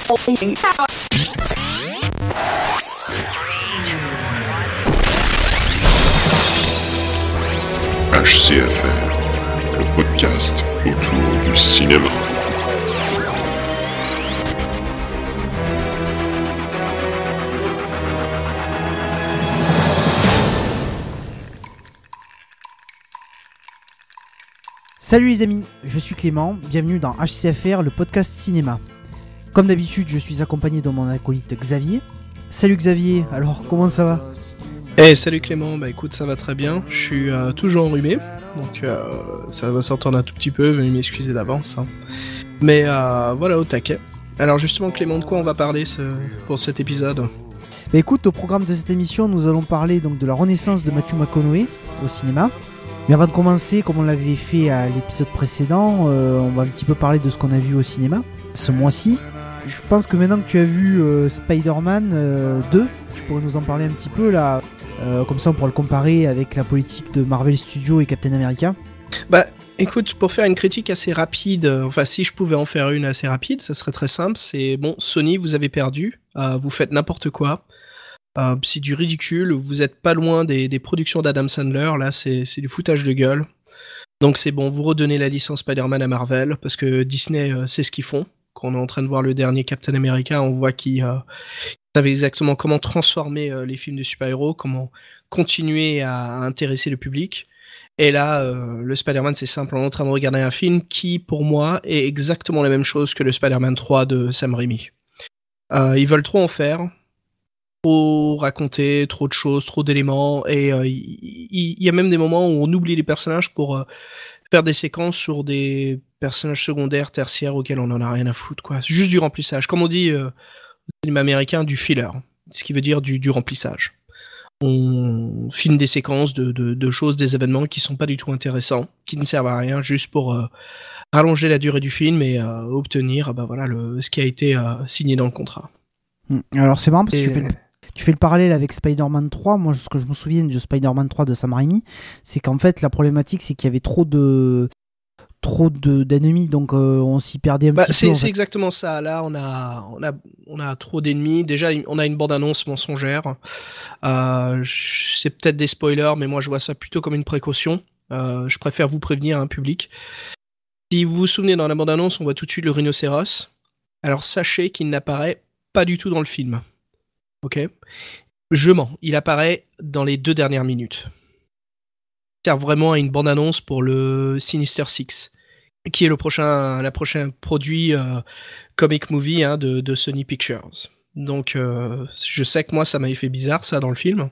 HCFR, le podcast autour du cinéma. Salut les amis, je suis Clément, bienvenue dans HCFR, le podcast cinéma. Comme d'habitude, je suis accompagné de mon acolyte Xavier. Salut Xavier, alors comment ça va ? Salut Clément, bah écoute, ça va très bien, je suis toujours enrhumé, donc ça va s'entendre un tout petit peu, veuillez m'excuser d'avance. Hein. Mais voilà, au taquet. Alors justement Clément, de quoi on va parler pour cet épisode ? Bah écoute, au programme de cette émission, nous allons parler donc de la renaissance de Matthew McConaughey au cinéma. Mais avant de commencer, comme on l'avait fait à l'épisode précédent, on va un petit peu parler de ce qu'on a vu au cinéma ce mois-ci. Je pense que maintenant que tu as vu Spider-Man 2, tu pourrais nous en parler un petit peu là, comme ça on pourra le comparer avec la politique de Marvel Studios et Captain America. Bah écoute, pour faire une critique assez rapide, enfin si je pouvais en faire une assez rapide, ça serait très simple, c'est bon, Sony, vous avez perdu, vous faites n'importe quoi. C'est du ridicule, vous êtes pas loin des productions d'Adam Sandler, là c'est du foutage de gueule. Donc c'est bon, vous redonnez la licence Spider-Man à Marvel, parce que Disney c'est ce qu'ils font. Quand on est en train de voir le dernier Captain America, on voit qu'ils savaient exactement comment transformer les films de super-héros, comment continuer à intéresser le public. Et là, le Spider-Man c'est simple, on est en train de regarder un film qui pour moi est exactement la même chose que le Spider-Man 3 de Sam Raimi. Ils veulent trop en faire. Trop raconter, trop de choses, trop d'éléments, et il y a même des moments où on oublie les personnages pour faire des séquences sur des personnages secondaires, tertiaires auxquels on en a rien à foutre, quoi. C'est juste du remplissage, comme on dit au cinéma américain, du filler, ce qui veut dire du remplissage. On filme des séquences de choses, des événements qui sont pas du tout intéressants, qui ne servent à rien, juste pour rallonger la durée du film et obtenir voilà, ce qui a été signé dans le contrat. Alors c'est marrant parce que tu fais le parallèle avec Spider-Man 3. Moi, ce que je me souviens de Spider-Man 3 de Sam Raimi, c'est qu'en fait, la problématique, c'est qu'il y avait trop d'ennemis, donc on s'y perdait un petit peu. C'est exactement ça. Là, on a trop d'ennemis. Déjà, on a une bande-annonce mensongère. C'est peut-être des spoilers, mais moi, je vois ça plutôt comme une précaution. Je préfère vous prévenir, hein, public. Si vous vous souvenez, dans la bande-annonce, on voit tout de suite le rhinocéros. Alors, sachez qu'il n'apparaît pas du tout dans le film. Ok, je mens. Il apparaît dans les 2 dernières minutes. Il sert vraiment à une bande-annonce pour le Sinister Six, qui est le prochain produit comic movie de Sony Pictures. Donc, je sais que moi, ça m'avait fait bizarre, ça, dans le film.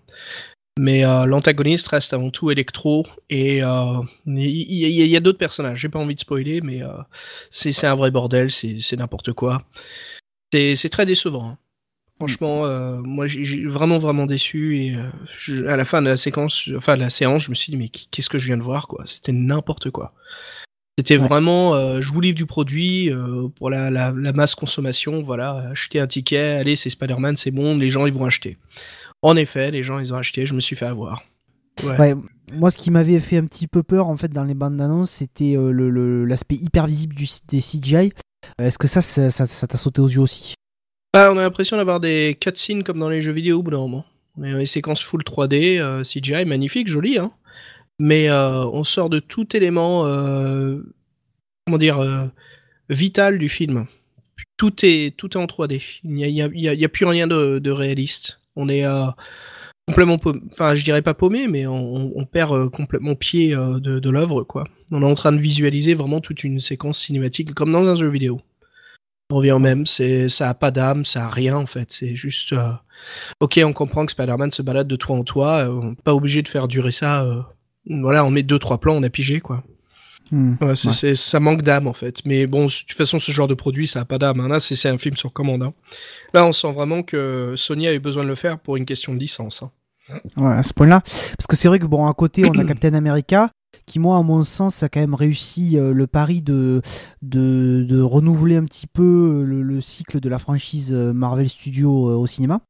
Mais l'antagoniste reste avant tout Electro, et il y a d'autres personnages. J'ai pas envie de spoiler, mais c'est un vrai bordel, c'est n'importe quoi. C'est très décevant, hein. Franchement, moi j'ai vraiment déçu, et à la fin de la séance, je me suis dit mais qu'est-ce que je viens de voir, quoi. C'était n'importe quoi. C'était vraiment, je vous livre du produit pour la masse consommation, voilà, achetez un ticket, allez c'est Spider-Man, c'est bon, les gens ils vont acheter. En effet, les gens ils ont acheté, je me suis fait avoir. Ouais. Moi ce qui m'avait fait un petit peu peur en fait dans les bandes d'annonces, c'était l'aspect hyper visible des CGI. Est-ce que ça t'a sauté aux yeux aussi ? On a l'impression d'avoir des cutscenes comme dans les jeux vidéo au bout d'un moment. On a des séquences full 3D, CGI, magnifique, joli, hein. Mais on sort de tout élément, vital du film. Tout est en 3D. Il y a plus rien de réaliste. On est complètement je dirais pas paumé, mais on perd complètement pied de l'œuvre, quoi. On est en train de visualiser vraiment toute une séquence cinématique comme dans un jeu vidéo. On revient au même, ça a pas d'âme, ça a rien en fait, c'est juste ok, on comprend que Spider-Man se balade de toi en toi, on n'est pas obligé de faire durer ça, voilà, on met 2-3 plans, on a pigé, quoi. Ça manque d'âme en fait, mais bon, de toute façon ce genre de produit ça a pas d'âme, hein. Là c'est un film sur commande, hein. Là on sent vraiment que Sony a eu besoin de le faire pour une question de licence, hein. Ouais, à ce point-là, parce que c'est vrai que bon, à côté on a Captain America, qui moi à mon sens a quand même réussi le pari de renouveler un petit peu le cycle de la franchise Marvel Studios au cinéma.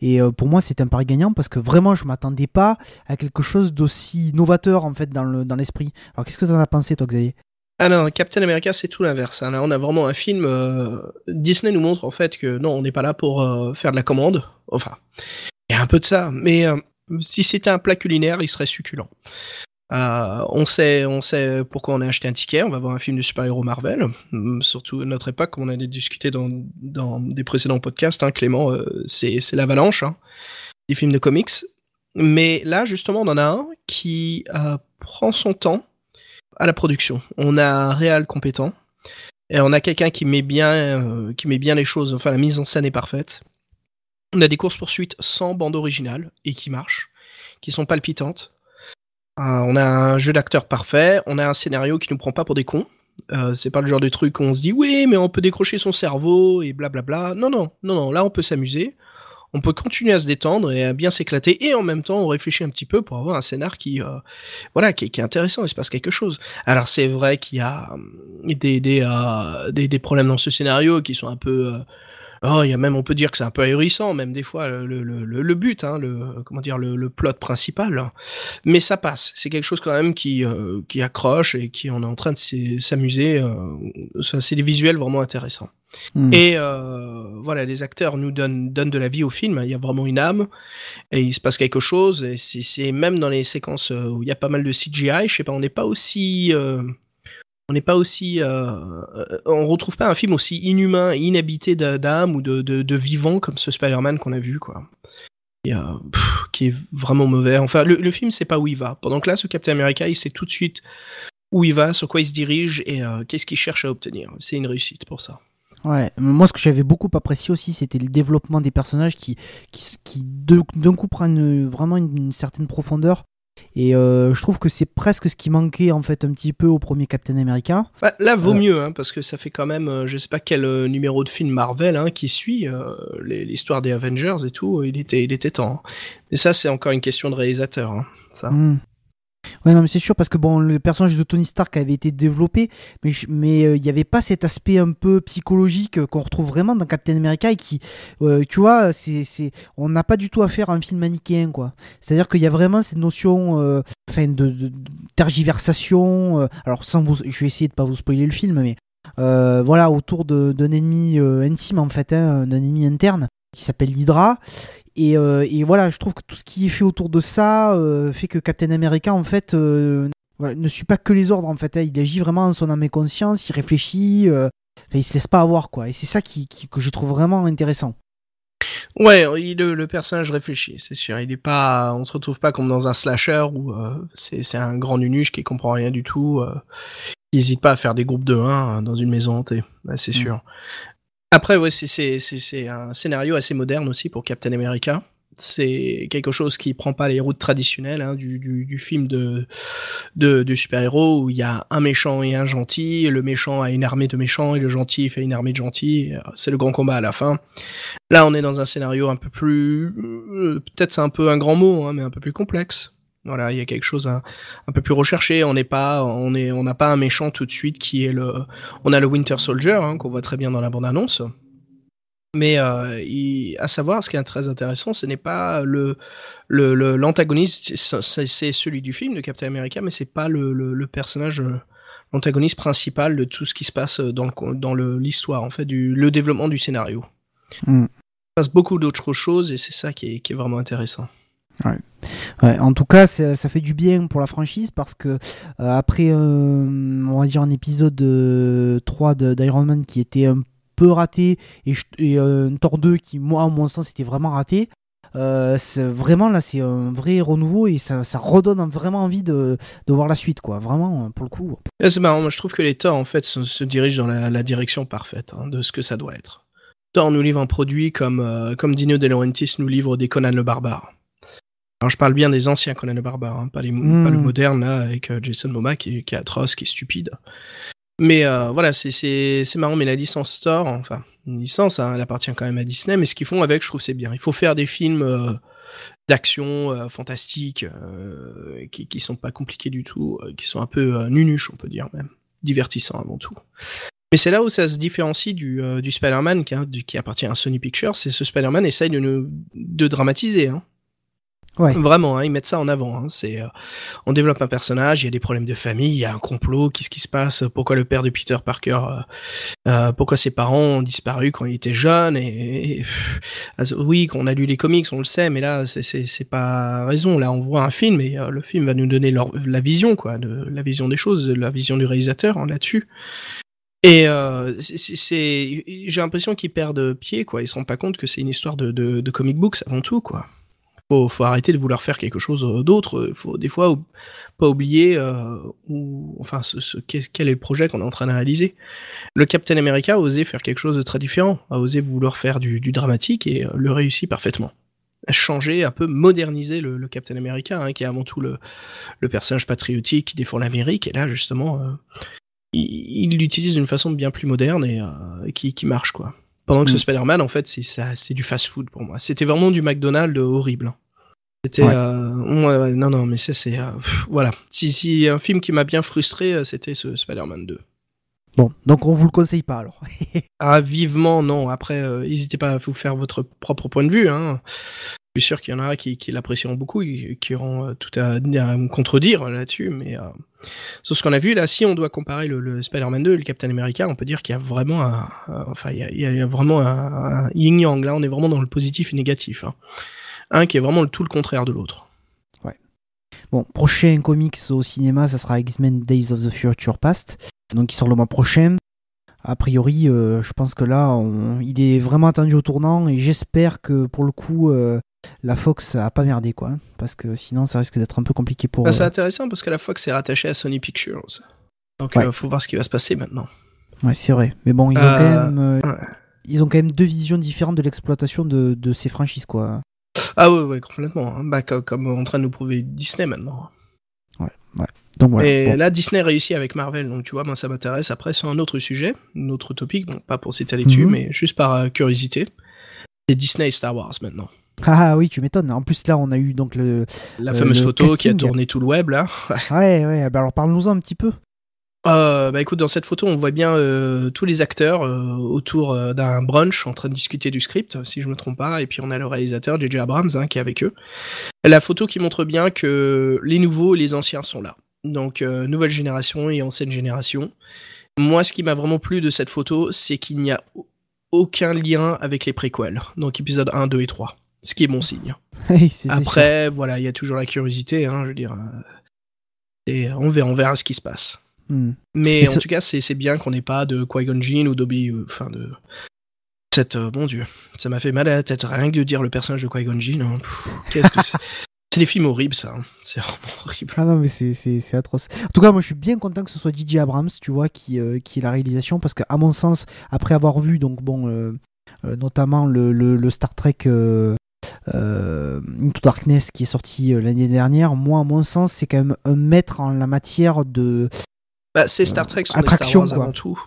Et pour moi c'est un pari gagnant parce que vraiment je m'attendais pas à quelque chose d'aussi novateur en fait dans l'esprit. Alors qu'est-ce que t'en as pensé toi, Xavier ? Ah non, Captain America, c'est tout l'inverse. Là, on a vraiment un film. Disney nous montre en fait que non, on n'est pas là pour faire de la commande. Enfin, il y a un peu de ça, mais si c'était un plat culinaire, il serait succulent. On sait pourquoi on a acheté un ticket. On va voir un film de super-héros Marvel. Surtout à notre époque, comme on a discuté dans des précédents podcasts, hein, Clément, c'est l'avalanche, hein, des films de comics. Mais là, justement, on en a un qui prend son temps à la production. On a un réal compétent et on a quelqu'un qui met bien les choses. Enfin, la mise en scène est parfaite. On a des courses-poursuites sans bande originale et qui marchent, qui sont palpitantes. On a un jeu d'acteur parfait, on a un scénario qui nous prend pas pour des cons. C'est pas le genre de truc où on se dit oui, mais on peut décrocher son cerveau et blablabla. Non, là on peut s'amuser, on peut continuer à se détendre et à bien s'éclater, et en même temps on réfléchit un petit peu pour avoir un scénar qui est intéressant, il se passe quelque chose. Alors c'est vrai qu'il y a des problèmes dans ce scénario qui sont un peu il y a même, on peut dire que c'est un peu ahurissant, même des fois, le but, hein, le plot principal. Mais ça passe. C'est quelque chose quand même qui accroche et qui on est en train de s'amuser. C'est des visuels vraiment intéressants. Et voilà, les acteurs nous donnent de la vie au film. Il y a vraiment une âme et il se passe quelque chose. Et c'est même dans les séquences où il y a pas mal de CGI. Je sais pas, on retrouve pas un film aussi inhumain, inhabité d'âme ou de vivant comme ce Spider-Man qu'on a vu, quoi. Et, qui est vraiment mauvais. Enfin, le film sait pas où il va. Pendant que là, ce Captain America, il sait tout de suite où il va, sur quoi il se dirige et qu'est-ce qu'il cherche à obtenir. C'est une réussite pour ça. Ouais, moi ce que j'avais beaucoup apprécié aussi, c'était le développement des personnages qui d'un coup prennent vraiment une certaine profondeur. Et je trouve que c'est presque ce qui manquait en fait un petit peu au premier Captain America. Bah, là vaut mieux, hein, parce que ça fait quand même je sais pas quel numéro de film Marvel, hein, qui suit l'histoire des Avengers et tout. Il était temps, hein. Et ça c'est encore une question de réalisateur, hein, ça. Ouais, non, mais c'est sûr, parce que bon, le personnage de Tony Stark avait été développé, mais il n'y avait pas cet aspect un peu psychologique qu'on retrouve vraiment dans Captain America et qui, tu vois, on n'a pas du tout à faire un film manichéen, quoi. C'est-à-dire qu'il y a vraiment cette notion de tergiversation. Alors, je vais essayer de pas vous spoiler le film, mais voilà, autour d'un ennemi intime, en fait, hein, d'un ennemi interne qui s'appelle l'Hydra. Et voilà, je trouve que tout ce qui est fait autour de ça fait que Captain America, en fait, ne suit pas que les ordres, en fait, hein. Il agit vraiment en son âme et conscience, il réfléchit, il se laisse pas avoir, quoi. Et c'est ça que je trouve vraiment intéressant. Ouais, le personnage réfléchit, c'est sûr. On se retrouve pas comme dans un slasher où c'est un grand nunuche qui comprend rien du tout, qui hésite pas à faire des groupes de 1 dans une maison hantée, ouais, c'est sûr. Après, ouais, c'est un scénario assez moderne aussi pour Captain America. C'est quelque chose qui prend pas les routes traditionnelles, hein, du film de super-héros où il y a un méchant et un gentil, et le méchant a une armée de méchants et le gentil fait une armée de gentils. C'est le grand combat à la fin. Là, on est dans un scénario un peu plus, peut-être c'est un peu un grand mot, hein, mais un peu plus complexe. Voilà, il y a quelque chose un peu plus recherché. On n'a pas un méchant tout de suite qui est on a le Winter Soldier, hein, qu'on voit très bien dans la bande-annonce. Mais à savoir, ce qui est très intéressant, ce n'est pas l'antagoniste, c'est celui du film de Captain America, mais c'est pas le personnage, l'antagoniste principal de tout ce qui se passe dans l'histoire, en fait, le développement du scénario. Il se passe beaucoup d'autres choses et c'est ça qui est vraiment intéressant. Ouais, en tout cas, ça fait du bien pour la franchise parce que après, on va dire un épisode 3 d'Iron Man qui était un peu raté et un Thor 2 qui, moi, à mon sens, était vraiment raté. Vraiment, là, c'est un vrai renouveau et ça redonne vraiment envie de voir la suite, quoi. Vraiment, pour le coup. Et c'est marrant, moi, je trouve que les Thor, en fait, se dirigent dans la direction parfaite, hein, de ce que ça doit être. Thor nous livre un produit comme Dino De Laurentiis nous livre des Conan le Barbare. Alors je parle bien des anciens Conan le Barbare, hein, pas le moderne là avec Jason Momoa qui est atroce, qui est stupide. Mais voilà, c'est marrant, mais la licence Thor, enfin une licence, hein, elle appartient quand même à Disney, mais ce qu'ils font avec, je trouve c'est bien. Il faut faire des films d'action fantastiques qui sont pas compliqués du tout, qui sont un peu nunuches, on peut dire même, divertissants avant tout. Mais c'est là où ça se différencie du Spider-Man qui appartient à Sony Pictures, c'est ce Spider-Man essaye de dramatiser, hein. Ouais. Vraiment, hein, ils mettent ça en avant. Hein. On développe un personnage, il y a des problèmes de famille, il y a un complot, qu'est-ce qui se passe, pourquoi le père de Peter Parker, pourquoi ses parents ont disparu quand il était jeune, oui, quand on a lu les comics, on le sait, mais là, c'est pas raison. Là, on voit un film et le film va nous donner la vision, quoi, la vision des choses, la vision du réalisateur hein, là-dessus. Et j'ai l'impression qu'ils perdent pied, quoi. Ils se rendent pas compte que c'est une histoire de comic books avant tout, quoi. Faut arrêter de vouloir faire quelque chose d'autre. Faut des fois pas oublier quel est le projet qu'on est en train de réaliser. Le Captain America a osé faire quelque chose de très différent, a osé vouloir faire du dramatique et le réussit parfaitement. A changé, un peu moderniser le Captain America, hein, qui est avant tout le personnage patriotique qui défend l'Amérique. Et là, justement, il l'utilise d'une façon bien plus moderne et qui marche, quoi. Pendant que ce Spider-Man, en fait, c'est du fast-food pour moi. C'était vraiment du McDonald's horrible. C'était non, mais ça c'est voilà. Si un film qui m'a bien frustré, c'était ce Spider-Man 2. Bon, donc on vous le conseille pas alors. Ah, vivement non. Après, n'hésitez pas à vous faire votre propre point de vue. Hein. Je suis sûr qu'il y en a qui l'apprécieront beaucoup, qui auront tout à me contredire là-dessus, mais sur ce qu'on a vu là, si on doit comparer le Spider-Man 2 et le Captain America, on peut dire qu'il y a vraiment il y a vraiment un yin-yang. Là, on est vraiment dans le positif et négatif. Hein. Un qui est vraiment tout le contraire de l'autre. Ouais. Bon, prochain comics au cinéma, ça sera X-Men Days of the Future Past, donc qui sort le mois prochain. A priori, je pense que là, il est vraiment attendu au tournant et j'espère que pour le coup, la Fox a pas merdé, quoi, hein, parce que sinon, ça risque d'être un peu compliqué pour. C'est intéressant parce que la Fox est rattachée à Sony Pictures, donc faut voir ce qui va se passer maintenant. Ouais, c'est vrai. Mais bon, ils ont quand même deux visions différentes de l'exploitation de ces franchises, quoi. Ah ouais, complètement. Hein. Bah, comme en train de nous prouver Disney maintenant. Ouais. Donc voilà. Et là, Disney réussit avec Marvel, donc tu vois, moi ça m'intéresse. Après, sur un autre sujet, un autre topic, bon, pas pour s'étaler dessus, mais juste par curiosité, c'est Disney et Star Wars maintenant. Ah oui, tu m'étonnes. En plus, là, on a eu donc la fameuse photo casting qui a tourné tout le web, là. Ouais. Bah alors, parle-nous-en un petit peu. Bah écoute, dans cette photo, on voit bien tous les acteurs autour d'un brunch en train de discuter du script, si je me trompe pas, et puis on a le réalisateur J.J. Abrams qui est avec eux. La photo qui montre bien que les nouveaux et les anciens sont là. Donc nouvelle génération et ancienne génération. Moi, ce qui m'a vraiment plu de cette photo, c'est qu'il n'y a aucun lien avec les préquels, donc épisodes 1, 2 et 3. Ce qui est bon signe. Oui, Après, voilà, il y a toujours la curiosité, hein, je veux dire. Et on verra ce qui se passe. Mais en tout cas, c'est bien qu'on n'ait pas de Qui-Gon Jinn ou d'Obi, enfin de cette bon Dieu, ça m'a fait mal à la tête rien que de dire le personnage de Qui-Gon Jinn. Hein. Qu'est-ce que c'est des films horribles, ça. Hein. C'est vraiment horrible. Ah non, mais c'est atroce. En tout cas, moi, je suis bien content que ce soit J.J. Abrams, tu vois, qui est la réalisation, parce qu'à mon sens, après avoir vu donc notamment le Star Trek Into Darkness qui est sorti l'année dernière, moi, à mon sens, c'est quand même un maître en la matière de c'est Star Trek sur attraction, les Star Wars avant tout.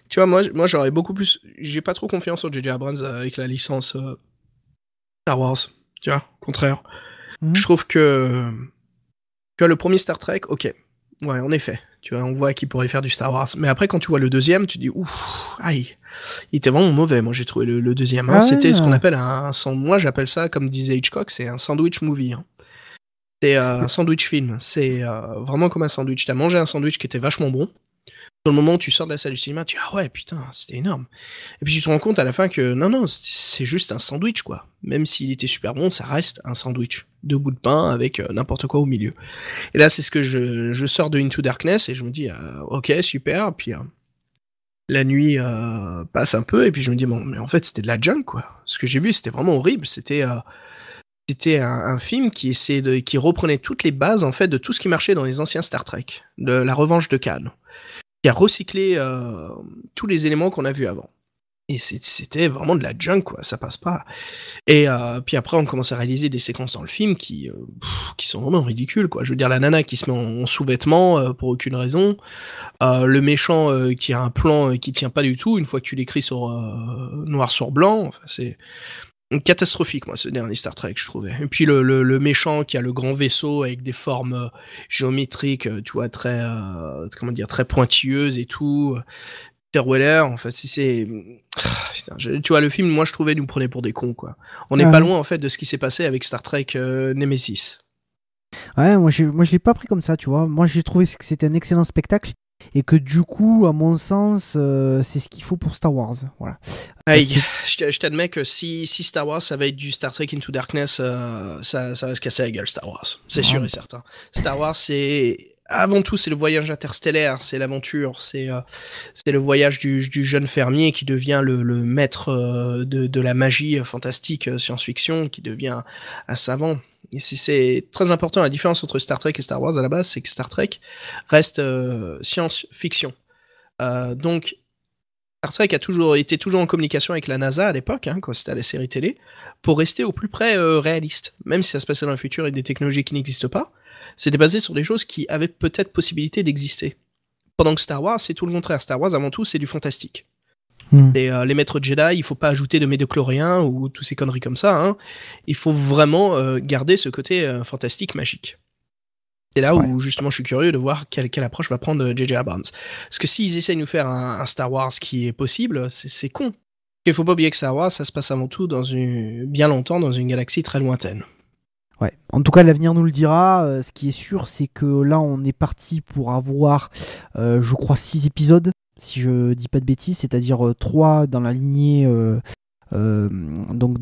Tu vois, moi j'aurais beaucoup plus. J'ai pas trop confiance en J.J. Abrams avec la licence Star Wars. Tu vois, au contraire. Je trouve que. Tu vois, le premier Star Trek, ok. Ouais, en effet. Tu vois, on voit qu'il pourrait faire du Star Wars. Mais après, quand tu vois le deuxième, tu dis ouf, aïe. Il était vraiment mauvais, moi j'ai trouvé le deuxième. Hein. C'était ce qu'on appelle moi j'appelle ça, comme disait Hitchcock, c'est un sandwich movie. Hein. C'est un sandwich film. C'est vraiment comme un sandwich. T'as mangé un sandwich qui était vachement bon. Sur le moment où tu sors de la salle du cinéma, tu dis ah ouais putain, c'était énorme. Et puis tu te rends compte à la fin que non, c'est juste un sandwich quoi. Même s'il était super bon, ça reste un sandwich. 2 bouts de pain avec n'importe quoi au milieu. Et là c'est ce que je sors de Into Darkness et je me dis ok super. Puis la nuit passe un peu et puis je me dis bon mais en fait c'était de la junk quoi. Ce que j'ai vu c'était vraiment horrible. C'était un film qui reprenait toutes les bases en fait de tout ce qui marchait dans les anciens Star Trek, de la Revanche de Khan, qui a recyclé tous les éléments qu'on a vus avant. Et c'était vraiment de la junk quoi, ça passe pas. Et puis après on commence à réaliser des séquences dans le film qui sont vraiment ridicules quoi. Je veux dire la nana qui se met en sous-vêtements pour aucune raison, le méchant qui a un plan qui tient pas du tout une fois que tu l'écris sur noir sur blanc, enfin, c'est catastrophique moi ce dernier Star Trek je trouvais. Et puis le méchant qui a le grand vaisseau avec des formes géométriques tu vois très très pointilleuses et tout, Peter Weller, en fait, si c'est... Putain, tu vois, le film, moi, je trouvais, nous prenait pour des cons, quoi. On n'est pas loin, en fait, de ce qui s'est passé avec Star Trek Nemesis. Ouais, moi je l'ai pas pris comme ça, tu vois. Moi, j'ai trouvé que c'était un excellent spectacle et que du coup, à mon sens, c'est ce qu'il faut pour Star Wars. Voilà. Je t'admets que si Star Wars, ça va être du Star Trek Into Darkness, ça va se casser la gueule, Star Wars. C'est sûr et certain. Star Wars, avant tout, c'est le voyage interstellaire, c'est l'aventure, c'est le voyage du jeune fermier qui devient le maître de la magie fantastique science-fiction, qui devient un savant. Et c'est très important, la différence entre Star Trek et Star Wars à la base, c'est que Star Trek reste science-fiction. Donc, Star Trek était toujours en communication avec la NASA à l'époque, quand c'était à la série télé, pour rester au plus près réaliste. Même si ça se passait dans le futur et des technologies qui n'existent pas, c'était basé sur des choses qui avaient peut-être possibilité d'exister. Pendant que Star Wars, c'est tout le contraire. Star Wars, avant tout, c'est du fantastique. Et les maîtres Jedi, il faut pas ajouter de médichloriens ou toutes ces conneries comme ça. Il faut vraiment garder ce côté fantastique, magique. C'est là où justement je suis curieux de voir quelle approche va prendre J.J. Abrams. Parce que s'ils essayent de nous faire un Star Wars qui est possible, c'est con. Il faut pas oublier que Star Wars, ça se passe avant tout bien longtemps dans une galaxie très lointaine. Ouais. En tout cas, l'avenir nous le dira. Ce qui est sûr, c'est que là, on est parti pour avoir, je crois, 6 épisodes, si je dis pas de bêtises, c'est-à-dire 3 dans la lignée donc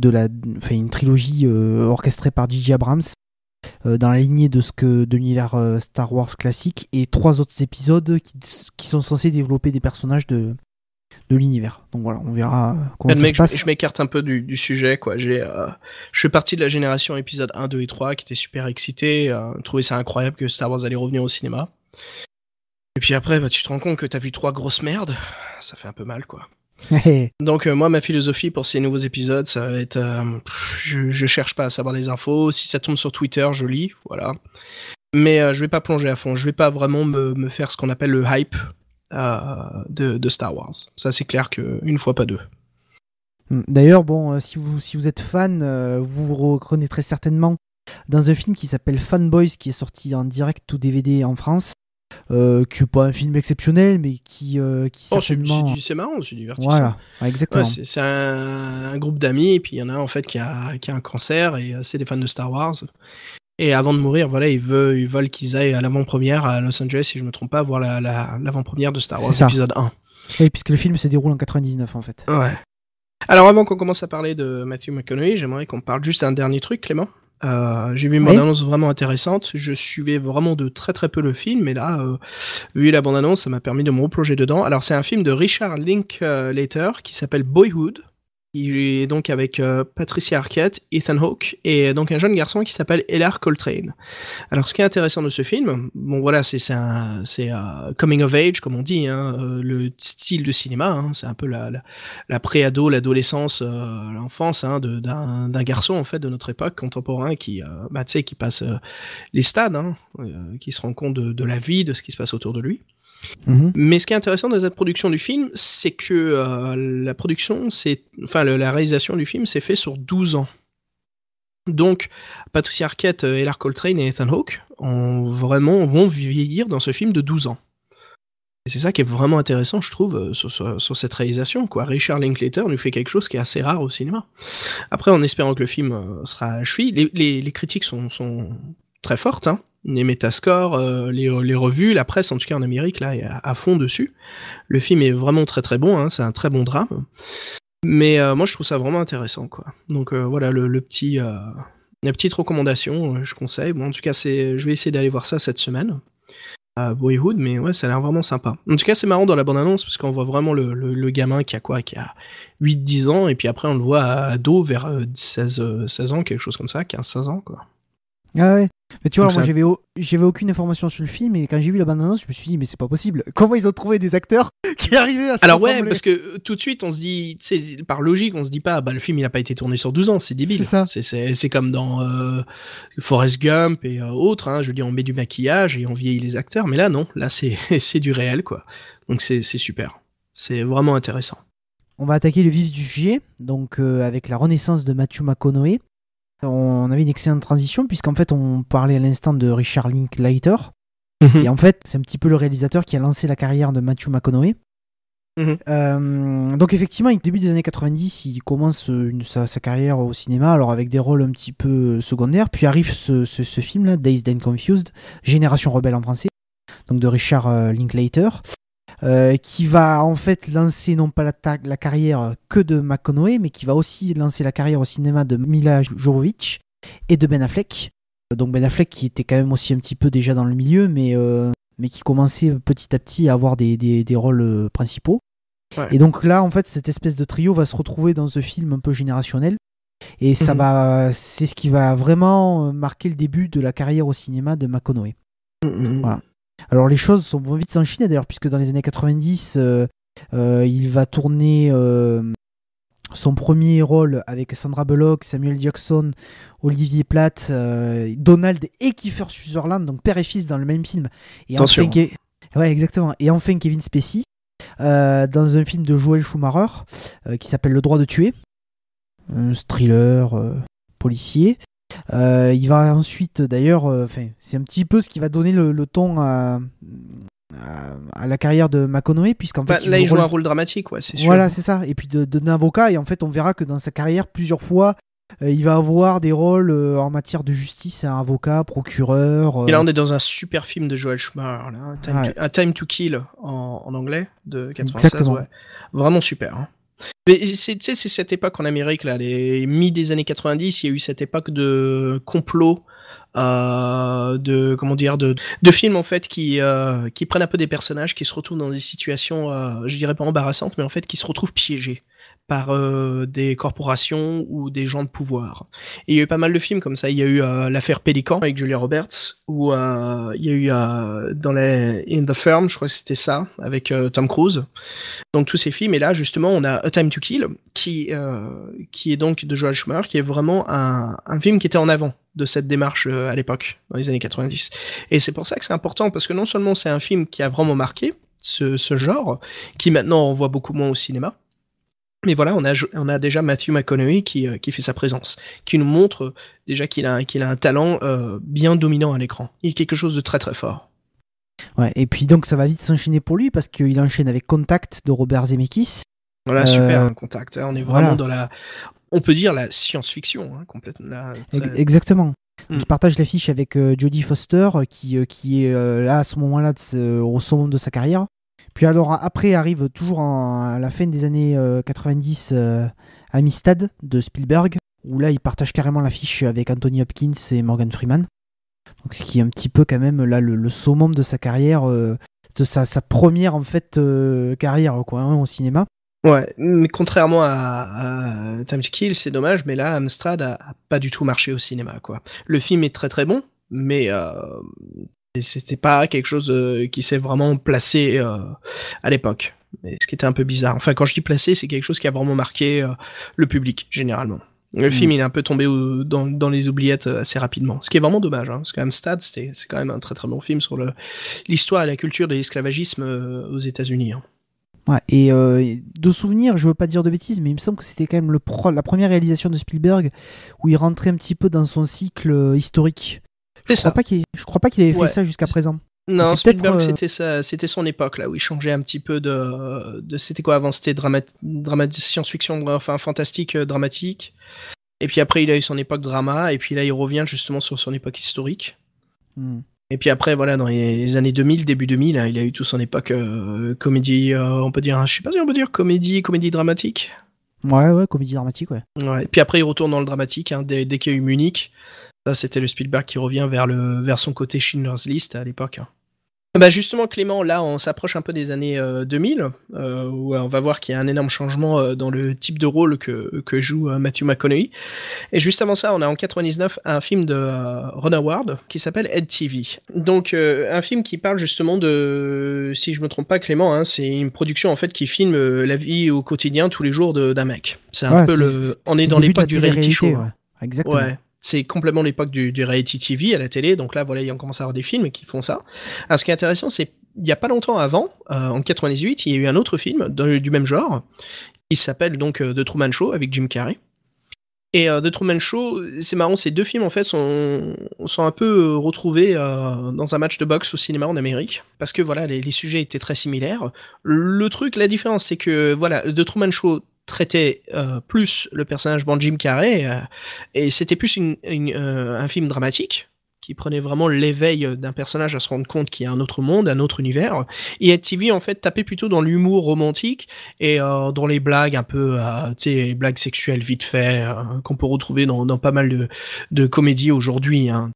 une trilogie orchestrée par J.J. Abrams. Dans la lignée de l'univers Star Wars classique, et 3 autres épisodes qui sont censés développer des personnages de l'univers. Donc voilà, on verra comment ça se passe. Je m'écarte un peu du sujet, quoi. Je fais partie de la génération épisode 1, 2 et 3 qui était super excité, trouvait ça incroyable que Star Wars allait revenir au cinéma. Et puis après, tu te rends compte que t'as vu 3 grosses merdes, ça fait un peu mal, quoi. Donc moi, ma philosophie pour ces nouveaux épisodes, ça va être je cherche pas à savoir les infos, si ça tombe sur Twitter, je lis, voilà. Mais je vais pas plonger à fond, je vais pas vraiment me faire ce qu'on appelle le hype de Star Wars. Ça, c'est clair qu'une fois, pas deux. D'ailleurs, bon, si vous êtes fan, vous vous reconnaîtrez certainement dans un film qui s'appelle Fanboys, qui est sorti en direct ou DVD en France. Qui n'est pas un film exceptionnel, mais qui certainement... c'est marrant, c'est divertissant. Voilà, exactement. Ouais, c'est un groupe d'amis, et puis il y en a un en fait qui a un cancer, et c'est des fans de Star Wars. Et avant de mourir, voilà, ils veulent qu'ils aillent à l'avant-première à Los Angeles, si je me trompe pas, voir l'avant-première de Star Wars épisode 1. Oui, puisque le film se déroule en 99 en fait. Ouais. Alors avant qu'on commence à parler de Matthew McConaughey, j'aimerais qu'on parle juste d'un dernier truc, Clément. J'ai vu une bande-annonce vraiment intéressante. Je suivais vraiment de très très peu le film, mais là, vu la bande-annonce, ça m'a permis de me replonger dedans. Alors c'est un film de Richard Linklater qui s'appelle Boyhood, qui est donc avec Patricia Arquette, Ethan Hawke et donc un jeune garçon qui s'appelle Ellar Coltrane. Alors ce qui est intéressant de ce film, bon voilà, c'est coming of age comme on dit, le style de cinéma, c'est un peu la pré-ado, l'adolescence, l'enfance d'un garçon en fait de notre époque contemporain qui qui passe les stades, qui se rend compte de la vie, de ce qui se passe autour de lui. Mais ce qui est intéressant dans cette production du film, c'est que la réalisation du film s'est fait sur 12 ans. Donc, Patricia Arquette, Ellar Coltrane et Ethan Hawke vont vieillir dans ce film de 12 ans. Et c'est ça qui est vraiment intéressant, je trouve, sur cette réalisation, quoi. Richard Linklater nous fait quelque chose qui est assez rare au cinéma. Après, en espérant que le film sera achevé, les critiques sont très fortes, les métascores, les revues, la presse en tout cas en Amérique là est à fond dessus. Le film est vraiment très très bon, c'est un très bon drame. Mais moi je trouve ça vraiment intéressant, quoi. Donc voilà la petite recommandation, je conseille. Bon, en tout cas je vais essayer d'aller voir ça cette semaine. Boyhood, mais ouais, ça a l'air vraiment sympa. En tout cas, c'est marrant dans la bande-annonce parce qu'on voit vraiment le gamin qui a 8-10 ans, et puis après on le voit ado vers 16 ans, quelque chose comme ça, 15-16 ans, quoi. Ah ouais. Mais tu vois, moi j'avais aucune information sur le film, et quand j'ai vu la bande-annonce, je me suis dit mais c'est pas possible. Comment ils ont trouvé des acteurs qui arrivaient à se Alors ressembler? ouais, parce que tout de suite on se dit, par logique, on se dit pas le film il a pas été tourné sur 12 ans, c'est débile. C'est ça. C'est comme dans Forrest Gump et autres, je veux dire, on met du maquillage et on vieillit les acteurs, mais là non, là c'est du réel, quoi. Donc c'est super. C'est vraiment intéressant. On va attaquer le vif du sujet, donc avec la renaissance de Matthew McConaughey. On avait une excellente transition, puisqu'en fait on parlait à l'instant de Richard Linklater, et en fait c'est un petit peu le réalisateur qui a lancé la carrière de Matthew McConaughey. Donc effectivement, au début des années 90, il commence sa carrière au cinéma, alors avec des rôles un petit peu secondaires. Puis arrive ce film-là, Dazed and Confused, Génération Rebelle en français, donc de Richard Linklater, qui va en fait lancer non pas la carrière que de McConaughey, mais qui va aussi lancer la carrière au cinéma de Mila Jovovich et de Ben Affleck. Donc Ben Affleck qui était quand même aussi un petit peu déjà dans le milieu, mais qui commençait petit à petit à avoir des rôles principaux. Ouais. Et donc là, en fait, cette espèce de trio va se retrouver dans ce film un peu générationnel. Et c'est ce qui va vraiment marquer le début de la carrière au cinéma de McConaughey. Voilà. Alors les choses vont vite s'enchaîner d'ailleurs, puisque dans les années 90, il va tourner son premier rôle avec Sandra Bullock, Samuel Jackson, Olivier Platt, Donald et Kiefer Sutherland, donc père et fils dans le même film. Et attention. Ouais, exactement. Et enfin Kevin Spacey. Dans un film de Joel Schumacher qui s'appelle Le droit de tuer, un thriller policier. Il va ensuite d'ailleurs, c'est un petit peu ce qui va donner le ton à la carrière de McConaughey, puisqu'en fait il joue un rôle dramatique, ouais, c'est sûr. Voilà, c'est ça. Et puis d'un avocat, et en fait on verra que dans sa carrière plusieurs fois il va avoir des rôles en matière de justice, un avocat, procureur. Et là, on est dans un super film de Joel Schumacher, là, A Time to Kill en anglais, de 96. Ouais. Vraiment super. Hein. Mais c'est cette époque en Amérique, là, les mi des années 90, il y a eu cette époque de complot, de films en fait qui prennent un peu des personnages qui se retrouvent dans des situations, je dirais pas embarrassantes, mais en fait qui se retrouvent piégés par des corporations ou des gens de pouvoir. Et il y a eu pas mal de films comme ça. Il y a eu l'affaire Pélican avec Julia Roberts, ou il y a eu dans In the Firm, je crois que c'était ça, avec Tom Cruise. Donc tous ces films. Et là, justement, on a A Time to Kill, qui est donc de Joel Schumacher, qui est vraiment un film qui était en avant de cette démarche à l'époque, dans les années 90. Et c'est pour ça que c'est important, parce que non seulement c'est un film qui a vraiment marqué ce genre, qui maintenant on voit beaucoup moins au cinéma, mais voilà, on a déjà Matthew McConaughey qui fait sa présence, qui nous montre déjà qu'il a un talent bien dominant à l'écran. Il est quelque chose de très très fort. Ouais, et puis donc ça va vite s'enchaîner pour lui, parce qu'il enchaîne avec Contact de Robert Zemeckis. Voilà, super, Contact. On est vraiment dans on peut dire la science-fiction, hein, complètement. Exactement. Donc, il partage l'affiche avec Jodie Foster, qui est là à ce moment-là au summum de sa carrière. Puis alors après arrive toujours à la fin des années 90 Amistad de Spielberg, où là il partage carrément l'affiche avec Anthony Hopkins et Morgan Freeman. Donc ce qui est un petit peu quand même là le summum de sa carrière, de sa première en fait carrière quoi, hein, au cinéma. Ouais, mais contrairement à Time to Kill, c'est dommage, mais là Amstrad a pas du tout marché au cinéma quoi. Le film est très très bon, mais c'était pas quelque chose qui s'est vraiment placé à l'époque. Et ce qui était un peu bizarre. Enfin, quand je dis placé, c'est quelque chose qui a vraiment marqué le public, généralement. Le film, il est un peu tombé dans les oubliettes assez rapidement. Ce qui est vraiment dommage, hein, parce qu'Amstrad, c'est quand même un très très bon film sur l'histoire et la culture de l'esclavagisme aux États-Unis. Hein. Ouais, et de souvenir, je veux pas dire de bêtises, mais il me semble que c'était quand même la première réalisation de Spielberg où il rentrait un petit peu dans son cycle historique. Je crois pas qu'il avait fait ça jusqu'à présent. Non, Spielberg, c'était son époque là où il changeait un petit peu de c'était quoi avant, c'était science-fiction, enfin fantastique, dramatique. Et puis après il a eu son époque drama, et puis là il revient justement sur son époque historique. Et puis après voilà, dans les années 2000, début 2000, hein, il a eu tout son époque comédie, on peut dire, je sais pas si on peut dire comédie dramatique. Ouais, comédie dramatique, ouais. Ouais. Et puis après il retourne dans le dramatique, hein, dès qu'il y a eu Munich. Ça, c'était le Spielberg qui revient vers son côté Schindler's List à l'époque. Bah justement, Clément, là, on s'approche un peu des années 2000, où on va voir qu'il y a un énorme changement dans le type de rôle que joue Matthew McConaughey. Et juste avant ça, on a en 99 un film de Ron Howard qui s'appelle Ed TV. Donc, un film qui parle justement de, si je me trompe pas, Clément, hein, c'est une production en fait qui filme la vie au quotidien tous les jours d'un mec. C'est un peu on est dans l'époque du reality show. Ouais. Exactement. Ouais. C'est complètement l'époque du reality TV à la télé, donc là, voilà, il commence à avoir des films qui font ça. Alors, ce qui est intéressant, c'est il y a pas longtemps avant, en 98, il y a eu un autre film du même genre, qui s'appelle donc The Truman Show avec Jim Carrey. Et The Truman Show, c'est marrant, ces deux films en fait sont un peu retrouvés dans un match de boxe au cinéma en Amérique, parce que voilà, les sujets étaient très similaires. Le truc, la différence, c'est que voilà, The Truman Show traitait plus le personnage de Jim Carrey, et c'était plus un film dramatique qui prenait vraiment l'éveil d'un personnage à se rendre compte qu'il y a un autre monde, un autre univers. Et TV, en fait, tapait plutôt dans l'humour romantique et dans les blagues un peu, tu sais, les blagues sexuelles vite fait, qu'on peut retrouver dans pas mal de comédies aujourd'hui, hein.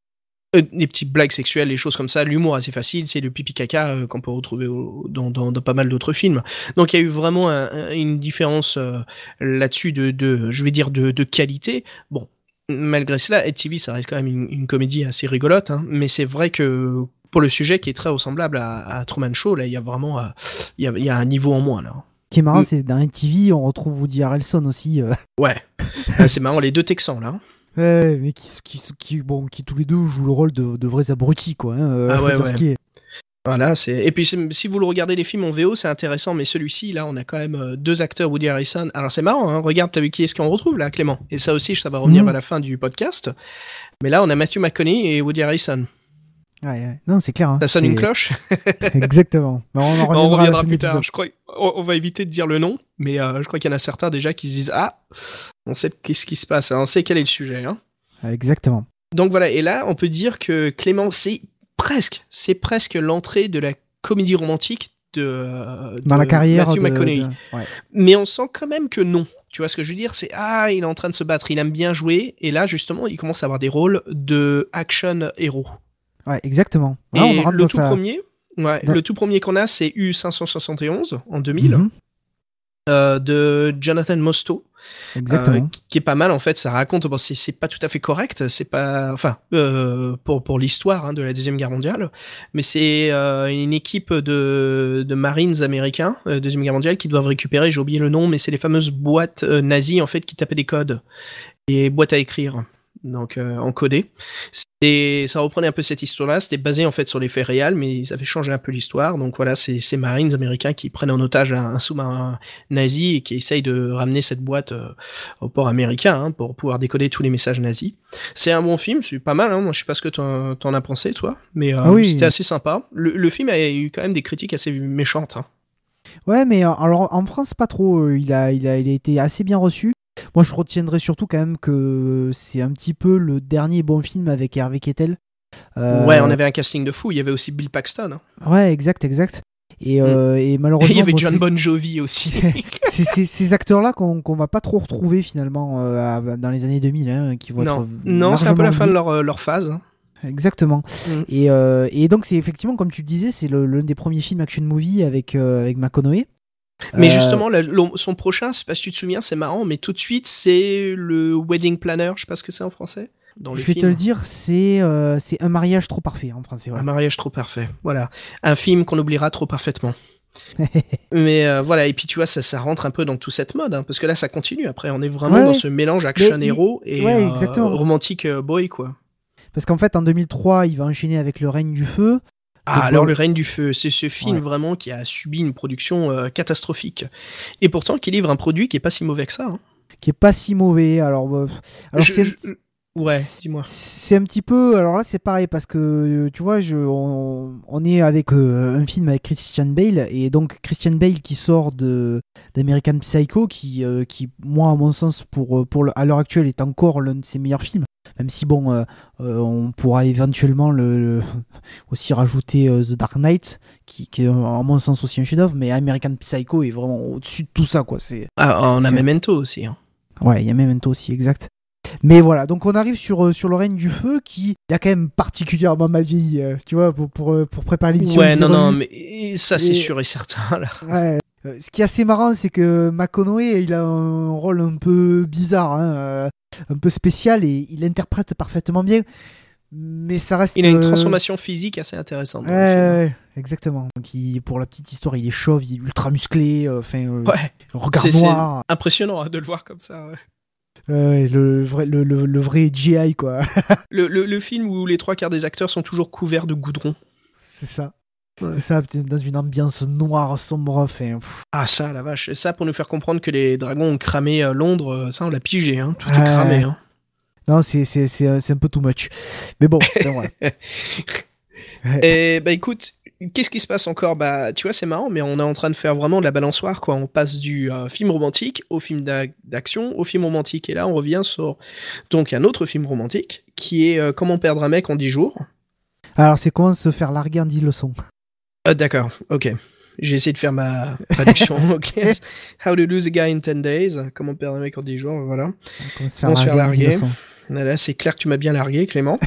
Les petites blagues sexuelles, les choses comme ça, l'humour assez facile, c'est le pipi caca qu'on peut retrouver dans pas mal d'autres films. Donc il y a eu vraiment une différence là-dessus je vais dire de qualité. Bon, malgré cela, Ed TV, ça reste quand même une comédie assez rigolote, hein, mais c'est vrai que pour le sujet qui est très ressemblable à Truman Show, là, il y a vraiment il y a un niveau en moins, là. Ce qui est marrant, c'est dans Ed TV, on retrouve Woody Harrelson aussi. Ouais, c'est marrant, les deux Texans, là. Ouais, mais qui tous les deux jouent le rôle de vrais abrutis, quoi. Hein, ah ouais, dire ce qui est. Voilà, et puis si vous le regardez les films en VO, c'est intéressant, mais celui-ci, là, on a quand même deux acteurs, Woody Harrelson. Alors c'est marrant, hein, regarde, t'as vu qui est-ce qu'on retrouve là, Clément? Et ça aussi, ça va revenir à la fin du podcast. Mais là, on a Matthew McConaughey et Woody Harrelson. Ouais. Non, c'est clair. Hein. Ça sonne une cloche. Exactement. Bah, on reviendra plus tard. Je crois, on va éviter de dire le nom, mais je crois qu'il y en a certains déjà qui se disent on sait qu'est-ce qui se passe, on sait quel est le sujet. Hein. Exactement. Donc voilà, et là, on peut dire que Clément, c'est presque l'entrée de la comédie romantique dans la carrière Matthew McConaughey. Ouais. Mais on sent quand même que non. Tu vois ce que je veux dire? C'est il est en train de se battre, il aime bien jouer, et là, justement, il commence à avoir des rôles de action héros. Ouais, exactement. Et le tout premier qu'on a, c'est U571 en 2000, de Jonathan Mostow. Exactement. Qui est pas mal en fait. Ça raconte, bon, c'est pas tout à fait correct, c'est pas, enfin, pour l'histoire hein, de la Deuxième Guerre mondiale, mais c'est une équipe de Marines américains, Deuxième Guerre mondiale, qui doivent récupérer, j'ai oublié le nom, mais c'est les fameuses boîtes nazies en fait qui tapaient des codes, et boîtes à écrire. Donc encodé. Ça reprenait un peu cette histoire-là, c'était basé en fait sur les faits réels, mais ils avaient changé un peu l'histoire. Donc voilà, c'est ces Marines américains qui prennent en otage un sous-marin nazi et qui essayent de ramener cette boîte au port américain hein, pour pouvoir décoder tous les messages nazis. C'est un bon film, c'est pas mal, hein. Moi je sais pas ce que t'en as pensé toi, mais c'était assez sympa. Le film a eu quand même des critiques assez méchantes. Hein. Ouais, mais alors en France pas trop, il a été assez bien reçu. Moi, je retiendrai surtout quand même que c'est un petit peu le dernier bon film avec Harvey Keitel. Ouais, on avait un casting de fou. Il y avait aussi Bill Paxton. Hein. Ouais, exact. Et malheureusement, il y avait John Bon Jovi aussi. c'est ces acteurs-là qu'on va pas trop retrouver finalement dans les années 2000, hein, qui vont être non, c'est un peu la fin de leur phase. Hein. Exactement. Et donc c'est effectivement, comme tu le disais, c'est l'un des premiers films action movie avec McConaughey. Mais justement, son prochain, je sais pas si tu te souviens, c'est marrant, mais tout de suite, c'est le Wedding Planner, je sais pas ce que c'est en français. Je vais te le dire, c'est Un mariage trop parfait en français. Voilà. Un mariage trop parfait, voilà. Un film qu'on oubliera trop parfaitement. Mais voilà, et puis tu vois, ça rentre un peu dans toute cette mode, hein, parce que là, ça continue. Après, on est vraiment dans ce mélange action-héros et romantique boy, quoi. Parce qu'en fait, en 2003, il va enchaîner avec Le Règne du Feu. Alors Le Règne du Feu, c'est ce film vraiment qui a subi une production catastrophique. Et pourtant, qui livre un produit qui est pas si mauvais que ça. Hein. Qui est pas si mauvais. Alors ouais, dis-moi. C'est un petit peu... Alors là, c'est pareil, parce que, tu vois, on est avec un film avec Christian Bale, et donc Christian Bale qui sort d'American Psycho, qui, moi, à mon sens, à l'heure actuelle, est encore l'un de ses meilleurs films. Même si, bon, on pourra éventuellement aussi rajouter The Dark Knight, qui est, à mon sens, aussi un chef-d'œuvre, mais American Psycho est vraiment au-dessus de tout ça, quoi. On a Memento aussi. Hein. Ouais, il y a Memento aussi, exact. Mais voilà, donc on arrive sur Le Règne du Feu, qui a quand même particulièrement mal vieilli, tu vois, pour préparer l'émission. Ouais, non, mais ça, c'est sûr et certain, là. Ouais. Ce qui est assez marrant, c'est que McConaughey, il a un rôle un peu bizarre, hein, un peu spécial, et il interprète parfaitement bien, mais ça reste... Il a une transformation physique assez intéressante. Ouais, exactement. Donc, pour la petite histoire, il est chauve, il est ultra musclé, le regard noir. C'est impressionnant hein, de le voir comme ça, ouais. Le vrai GI, quoi. le film où les 3/4 des acteurs sont toujours couverts de goudron. C'est ça. C'est ça, dans une ambiance noire, sombre. Enfin, Ah ça, la vache. Et ça, pour nous faire comprendre que les dragons ont cramé Londres, ça on l'a pigé, hein. Tout est cramé. Hein. Non, c'est un peu too much. Mais bon, c'est vrai. Et écoute, qu'est-ce qui se passe encore? Tu vois, c'est marrant, mais on est en train de faire vraiment de la balançoire, quoi. On passe du film romantique au film d'action au film romantique. Et là, on revient sur donc un autre film romantique qui est Comment perdre un mec en 10 jours. Alors, c'est comment se faire larguer en 10 leçons. D'accord, ok. J'ai essayé de faire ma traduction. Ok. How to lose a guy in 10 days. Comment perdre un mec en 10 jours, voilà. Comment se faire larguer en 10 leçons. Là, c'est clair que tu m'as bien largué, Clément.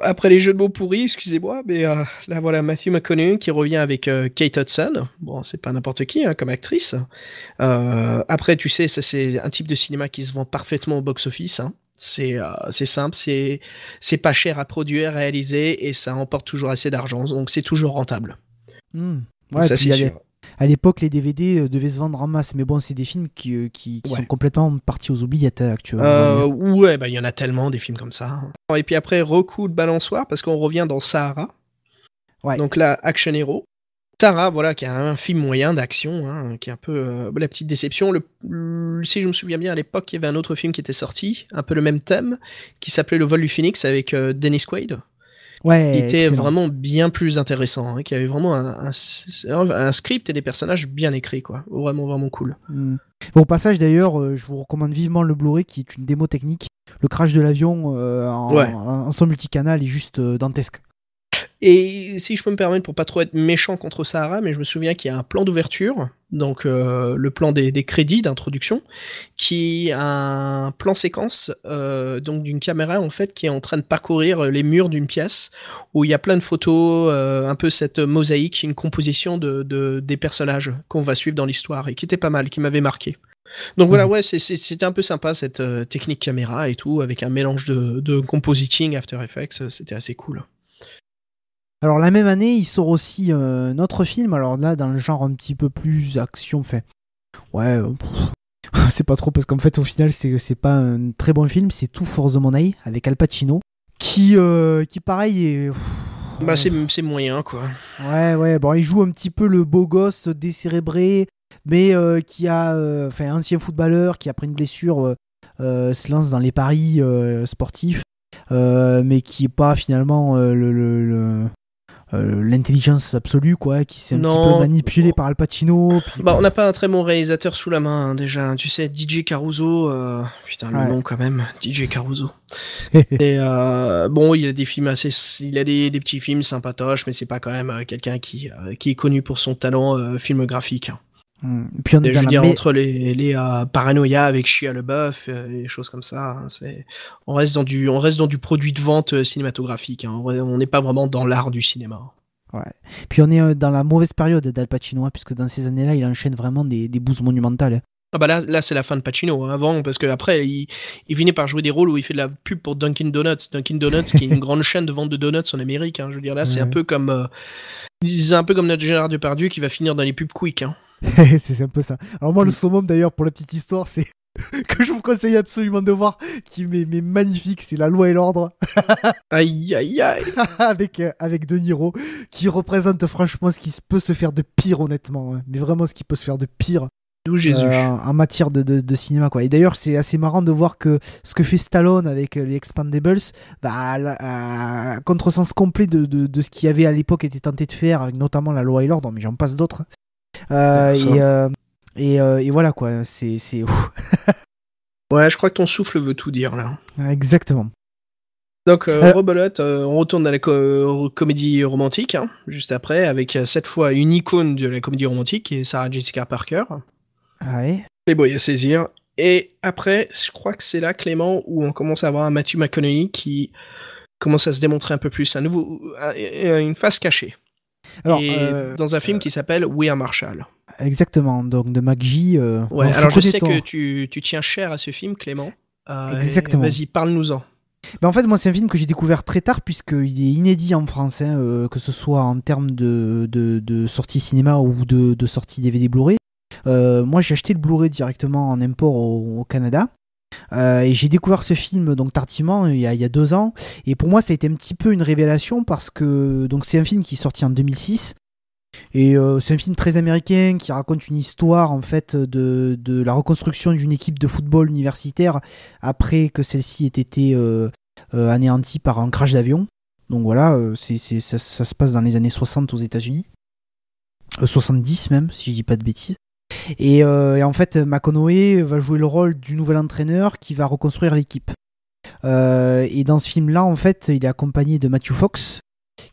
Après les jeux de mots pourris, excusez-moi, mais là voilà Matthew McConaughey qui revient avec Kate Hudson. Bon, c'est pas n'importe qui comme actrice. Après, tu sais, ça c'est un type de cinéma qui se vend parfaitement au box-office. Hein. C'est simple, c'est pas cher à produire, réaliser, et ça emporte toujours assez d'argent, donc c'est toujours rentable. Ouais, ça c'est sûr. À l'époque, les DVD devaient se vendre en masse, mais bon, c'est des films qui sont complètement partis aux oubliettes actuellement. Ouais, il y en a tellement des films comme ça. Et puis après, recoup de balançoire, parce qu'on revient dans Sahara. Ouais. Donc là, Action Hero. Sahara, voilà, qui a un film moyen d'action, hein, qui est un peu la petite déception. Si je me souviens bien, à l'époque, il y avait un autre film qui était sorti, un peu le même thème, qui s'appelait Le vol du Phénix avec Dennis Quaid. Ouais, qui était excellent. Vraiment bien plus intéressant, hein, qui avait vraiment un script et des personnages bien écrits, quoi. Vraiment, vraiment cool. Au passage, d'ailleurs, je vous recommande vivement le Blu-ray, qui est une démo technique. Le crash de l'avion en son multicanal est juste dantesque. Et si je peux me permettre, pour pas trop être méchant contre Sahara, mais je me souviens qu'il y a un plan d'ouverture, donc le plan des crédits d'introduction, qui a un plan séquence donc d'une caméra en fait qui est en train de parcourir les murs d'une pièce où il y a plein de photos, un peu cette mosaïque, une composition des personnages qu'on va suivre dans l'histoire et qui était pas mal, qui m'avait marqué. Donc voilà, ouais, c'était un peu sympa cette technique caméra et tout, avec un mélange de compositing, After Effects, c'était assez cool. Alors la même année, il sort aussi un autre film, alors là dans le genre un petit peu plus action, fait. Ouais, c'est pas trop, parce qu'en fait au final c'est pas un très bon film, c'est Tout for the Money avec Al Pacino, qui pareil est... c'est moyen quoi. Ouais, bon il joue un petit peu le beau gosse décérébré, mais qui a, ancien footballeur, qui après une blessure se lance dans les paris sportifs, mais qui est pas finalement l'intelligence absolue, quoi, qui s'est un petit peu manipulé par Al Pacino. Puis... on n'a pas un très bon réalisateur sous la main, hein, déjà. Tu sais, DJ Caruso, putain, le nom quand même, DJ Caruso. Et bon, il a des films il a des petits films sympatoches, mais c'est pas quand même quelqu'un qui est connu pour son talent filmographique. Puis on est entre les Paranoia avec Shia LaBeouf, des choses comme ça, hein, on reste dans du produit de vente cinématographique, hein, on n'est pas vraiment dans l'art du cinéma. Ouais. Puis on est dans la mauvaise période d'Al Pacino, hein, puisque dans ces années-là, il enchaîne vraiment des bouses monumentales. Hein. Ah bah là c'est la fin de Pacino, hein, avant, parce que après il finit par jouer des rôles où il fait de la pub pour Dunkin' Donuts, qui est une grande chaîne de vente de donuts en Amérique, hein. Je veux dire, là c'est un peu comme notre Gérard Depardieu qui va finir dans les pubs Quick, hein. C'est un peu ça. Alors moi le summum d'ailleurs, pour la petite histoire, c'est que je vous conseille absolument de voir, qui est magnifique, c'est La Loi et l'Ordre. Aïe aïe aïe. avec De Niro, qui représente franchement ce qui peut se faire de pire, honnêtement, hein. Mais vraiment ce qui peut se faire de pire en matière de cinéma, quoi. Et d'ailleurs c'est assez marrant de voir que ce que fait Stallone avec les Expendables, contresens complet de ce qu'il y avait à l'époque été tenté de faire, avec notamment La Loi et l'Ordre, mais j'en passe d'autres. Et voilà, quoi, c'est ouais, je crois que ton souffle veut tout dire là. Exactement. Donc rebelote, on retourne dans la comédie romantique, hein, juste après, avec cette fois une icône de la comédie romantique, qui est Sarah Jessica Parker. Ouais. Playboy à saisir. Et après, je crois que c'est là, Clément, où on commence à avoir un Matthew McConaughey qui commence à se démontrer un peu plus, une face cachée. Alors, dans un film qui s'appelle We Are Marshall. Exactement, donc de McG. Ouais, alors je sais que tu tiens cher à ce film, Clément. Exactement. Vas-y, parle-nous-en. En fait, moi, c'est un film que j'ai découvert très tard, puisqu'il est inédit en France, hein, que ce soit en termes de sortie cinéma ou de sortie DVD Blu-ray. Moi, j'ai acheté le Blu-ray directement en import au Canada. Et j'ai découvert ce film donc tardivement, il y a 2 ans. Et pour moi, ça a été un petit peu une révélation parce que donc c'est un film qui est sorti en 2006. Et c'est un film très américain qui raconte une histoire en fait de la reconstruction d'une équipe de football universitaire après que celle-ci ait été anéantie par un crash d'avion. Donc voilà, ça se passe dans les années 60 aux États-Unis. 70 même, si je dis pas de bêtises. Et en fait, McConaughey va jouer le rôle du nouvel entraîneur qui va reconstruire l'équipe. Et dans ce film-là, en fait, il est accompagné de Matthew Fox,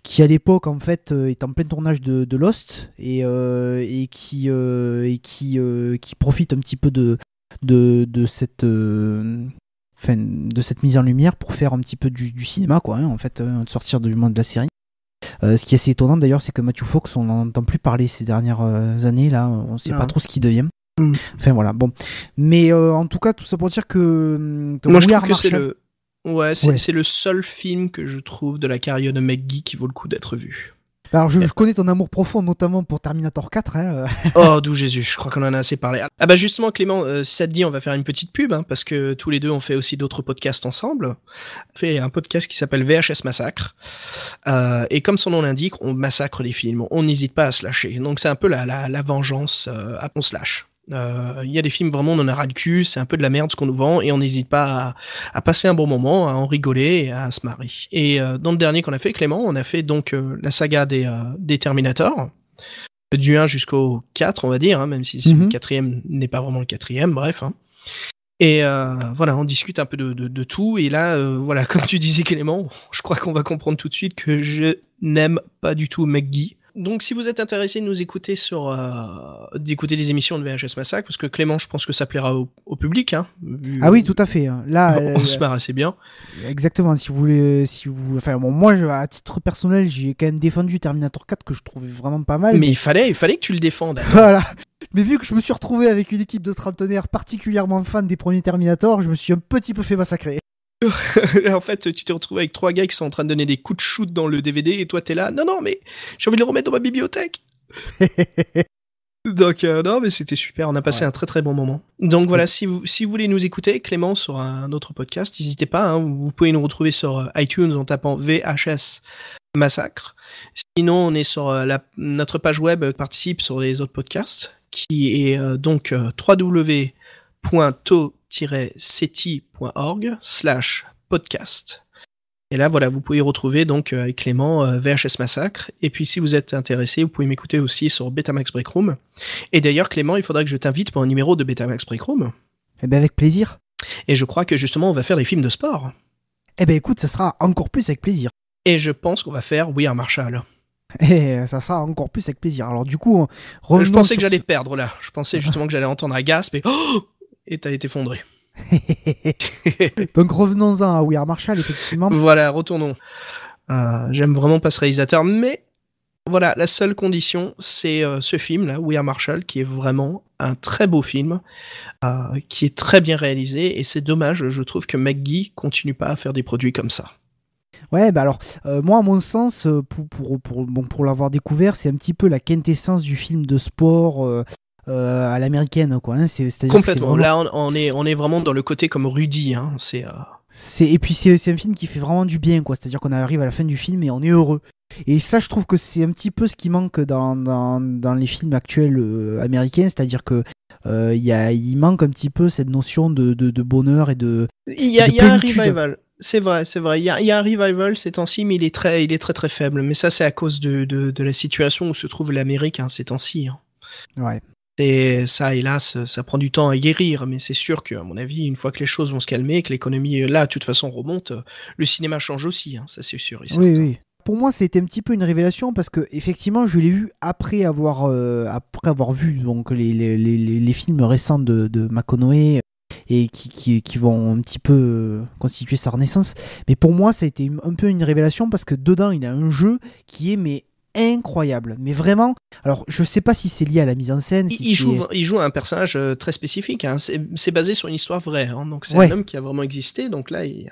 qui à l'époque en fait est en plein tournage de Lost et qui profite un petit peu de cette de cette mise en lumière pour faire un petit peu du cinéma quoi, hein, en fait, de sortir du monde de la série. Ce qui est assez étonnant d'ailleurs, c'est que Matthew Fox, on n'entend plus parler ces dernières années là, on sait pas trop ce qu'il devient. Enfin voilà, bon. Mais en tout cas, tout ça pour dire que moi je trouve que c'est le c'est le seul film que je trouve de la carrière de McGee qui vaut le coup d'être vu. Alors je connais ton amour profond, notamment pour Terminator 4. Hein. Oh, d'où Jésus, je crois qu'on en a assez parlé. Ah bah justement Clément, si ça te dit, on va faire une petite pub, hein, parce que tous les deux on fait aussi d'autres podcasts ensemble. On fait un podcast qui s'appelle VHS Massacre. Et comme son nom l'indique, on massacre les films, on n'hésite pas à se lâcher. Donc c'est un peu la vengeance, on se lâche. Il y a des films vraiment on en a ras le cul, c'est un peu de la merde ce qu'on nous vend et on n'hésite pas à passer un bon moment, à en rigoler et à se marrer. Et dans le dernier qu'on a fait, Clément, on a fait donc la saga des Terminator, du 1 jusqu'au 4 on va dire, hein, même si le quatrième n'est pas vraiment le quatrième, bref. Hein. Et voilà, on discute un peu de tout et là, voilà, comme tu disais Clément, je crois qu'on va comprendre tout de suite que je n'aime pas du tout McGee. Donc si vous êtes intéressé de nous écouter d'écouter des émissions de VHS Massacre, parce que Clément, je pense que ça plaira au public. Hein, ah oui, tout à fait. Là, on se marre assez bien. Exactement. Si vous voulez, enfin bon, moi, à titre personnel, j'ai quand même défendu Terminator 4 que je trouvais vraiment pas mal. Mais il fallait que tu le défendes. Voilà. Mais vu que je me suis retrouvé avec une équipe de trentenaires particulièrement fans des premiers Terminator, je me suis un petit peu fait massacrer. En fait, tu t'es retrouvé avec 3 gars qui sont en train de donner des coups de shoot dans le DVD et toi t'es là, non mais j'ai envie de le remettre dans ma bibliothèque. Donc non mais c'était super, on a passé un très très bon moment. Donc voilà, si vous voulez nous écouter, Clément sur un autre podcast, n'hésitez pas, hein, vous pouvez nous retrouver sur iTunes en tapant VHS Massacre. Sinon on est sur notre page web, participe sur les autres podcasts, qui est donc www.to-seti.org/podcast. Et là, voilà, vous pouvez retrouver donc avec Clément VHS Massacre. Et puis, si vous êtes intéressé, vous pouvez m'écouter aussi sur Betamax Break Room. Et d'ailleurs, Clément, il faudra que je t'invite pour un numéro de Betamax Break Room. Eh ben, avec plaisir. Et je crois que justement, on va faire des films de sport. Eh ben, écoute, ça sera encore plus avec plaisir. Et je pense qu'on va faire We Are Marshall. Et ça sera encore plus avec plaisir. Alors, du coup, je pensais que j'allais perdre là. Je pensais justement que j'allais entendre un gasp et t'as été effondré. Donc revenons-en à We Are Marshall, effectivement. Voilà, retournons. J'aime vraiment pas ce réalisateur, mais voilà, la seule condition, c'est ce film là, We Are Marshall, qui est vraiment un très beau film, qui est très bien réalisé, et c'est dommage, je trouve que McGee continue pas à faire des produits comme ça. Ouais, bah alors, moi, à mon sens, pour l'avoir découvert, c'est un petit peu la quintessence du film de sport à l'américaine, quoi. Hein. C'est-à-dire complètement. Que c'est vraiment... Là, on est vraiment dans le côté comme Rudy. Hein. Et puis c'est un film qui fait vraiment du bien, quoi. C'est-à-dire qu'on arrive à la fin du film et on est heureux. Et ça, je trouve que c'est un petit peu ce qui manque dans les films actuels américains, c'est-à-dire que il manque un petit peu cette notion de bonheur et de. Il y a un revival. C'est vrai. Il y a un revival ces temps-ci, mais il est très très faible. Mais ça, c'est à cause de la situation où se trouve l'Amérique ces temps-ci. Hein. Ouais. Et ça, hélas, ça prend du temps à guérir, mais c'est sûr qu'à mon avis, une fois que les choses vont se calmer, que l'économie, là, de toute façon, remonte, le cinéma change aussi, hein, ça c'est sûr et certain. Oui. Pour moi, c'était un petit peu une révélation parce que effectivement, je l'ai vu après avoir vu donc les films récents de McConaughey et qui vont un petit peu constituer sa renaissance. Mais pour moi, ça a été un peu une révélation parce que dedans, il a un jeu qui est incroyable, mais vraiment. Alors, je sais pas si c'est lié à la mise en scène. Il joue un personnage très spécifique. Hein. C'est basé sur une histoire vraie. Hein. Donc, c'est un homme qui a vraiment existé. Donc là, il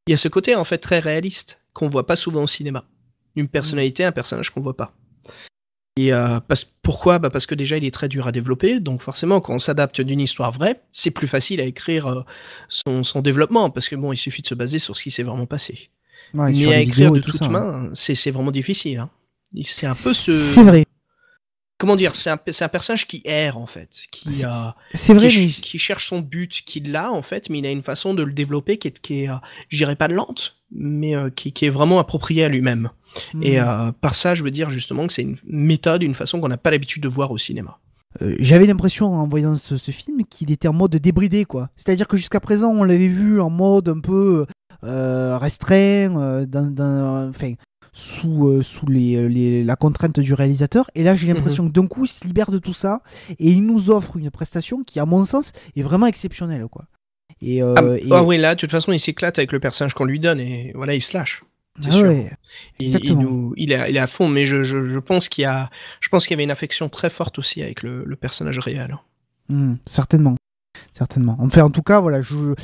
y a ce côté en fait très réaliste qu'on voit pas souvent au cinéma. Une personnalité, un personnage qu'on voit pas. Pourquoi ? Parce que déjà il est très dur à développer, donc forcément quand on s'adapte d'une histoire vraie, c'est plus facile à écrire son développement, parce que bon, il suffit de se baser sur ce qui s'est vraiment passé. Ouais, Mais à écrire de toute main, c'est vraiment difficile. Hein. C'est un peu C'est vrai. Comment dire, c'est un personnage qui erre en fait, c'est vrai, qui cherche son but, qui l'a en fait, mais il a une façon de le développer qui est je dirais pas lente, mais qui est vraiment appropriée à lui-même. Et par ça, je veux dire justement que c'est une méthode, une façon qu'on n'a pas l'habitude de voir au cinéma. J'avais l'impression en voyant ce film qu'il était en mode débridé, quoi. C'est-à-dire que jusqu'à présent, on l'avait vu en mode un peu restreint, sous la contrainte du réalisateur. Et là, j'ai l'impression que d'un coup, il se libère de tout ça et il nous offre une prestation qui, à mon sens, est vraiment exceptionnelle, quoi. Oui, là, de toute façon, il s'éclate avec le personnage qu'on lui donne et voilà, il se lâche. C'est sûr. Ouais, il est à fond, mais je pense qu'il y avait une affection très forte aussi avec le personnage réel. Certainement. Enfin, en tout cas, voilà, je vous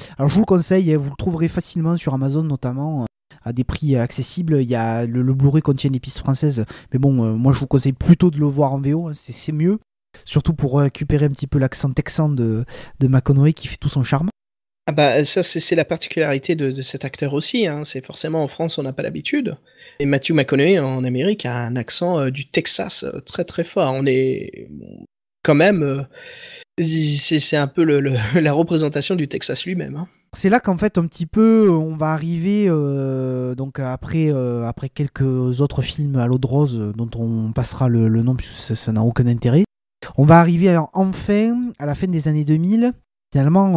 le conseille, vous le trouverez facilement sur Amazon notamment, à des prix accessibles. Il y a le Blu-ray contient les pistes françaises, mais bon, moi je vous conseille plutôt de le voir en VO, hein, c'est mieux, surtout pour récupérer un petit peu l'accent texan de McConaughey qui fait tout son charme. Ah bah ça c'est la particularité de cet acteur aussi, hein. C'est forcément en France on n'a pas l'habitude. Et Matthew McConaughey en Amérique a un accent du Texas très très fort. On est quand même c'est un peu la représentation du Texas lui-même. Hein. C'est là qu'en fait un petit peu on va arriver donc après quelques autres films à l'eau de rose dont on passera le nom puisque ça n'a aucun intérêt. On va arriver enfin à la fin des années 2000. Finalement,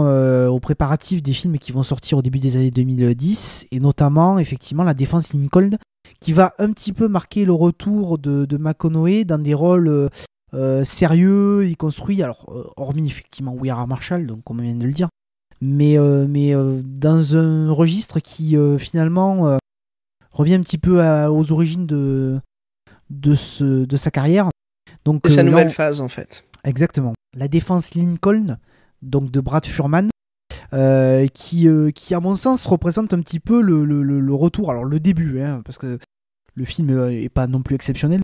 aux préparatifs des films qui vont sortir au début des années 2010, et notamment, effectivement, La Défense Lincoln, qui va un petit peu marquer le retour de McConaughey dans des rôles sérieux, il construit, alors, hormis, effectivement, We Are Marshall, donc, comme on vient de le dire, mais dans un registre qui, finalement, revient un petit peu aux origines de sa carrière. Donc, c'est sa nouvelle phase, en fait. Exactement. La Défense Lincoln, donc de Brad Furman, qui à mon sens représente un petit peu le retour, alors le début, hein, parce que le film est pas non plus exceptionnel,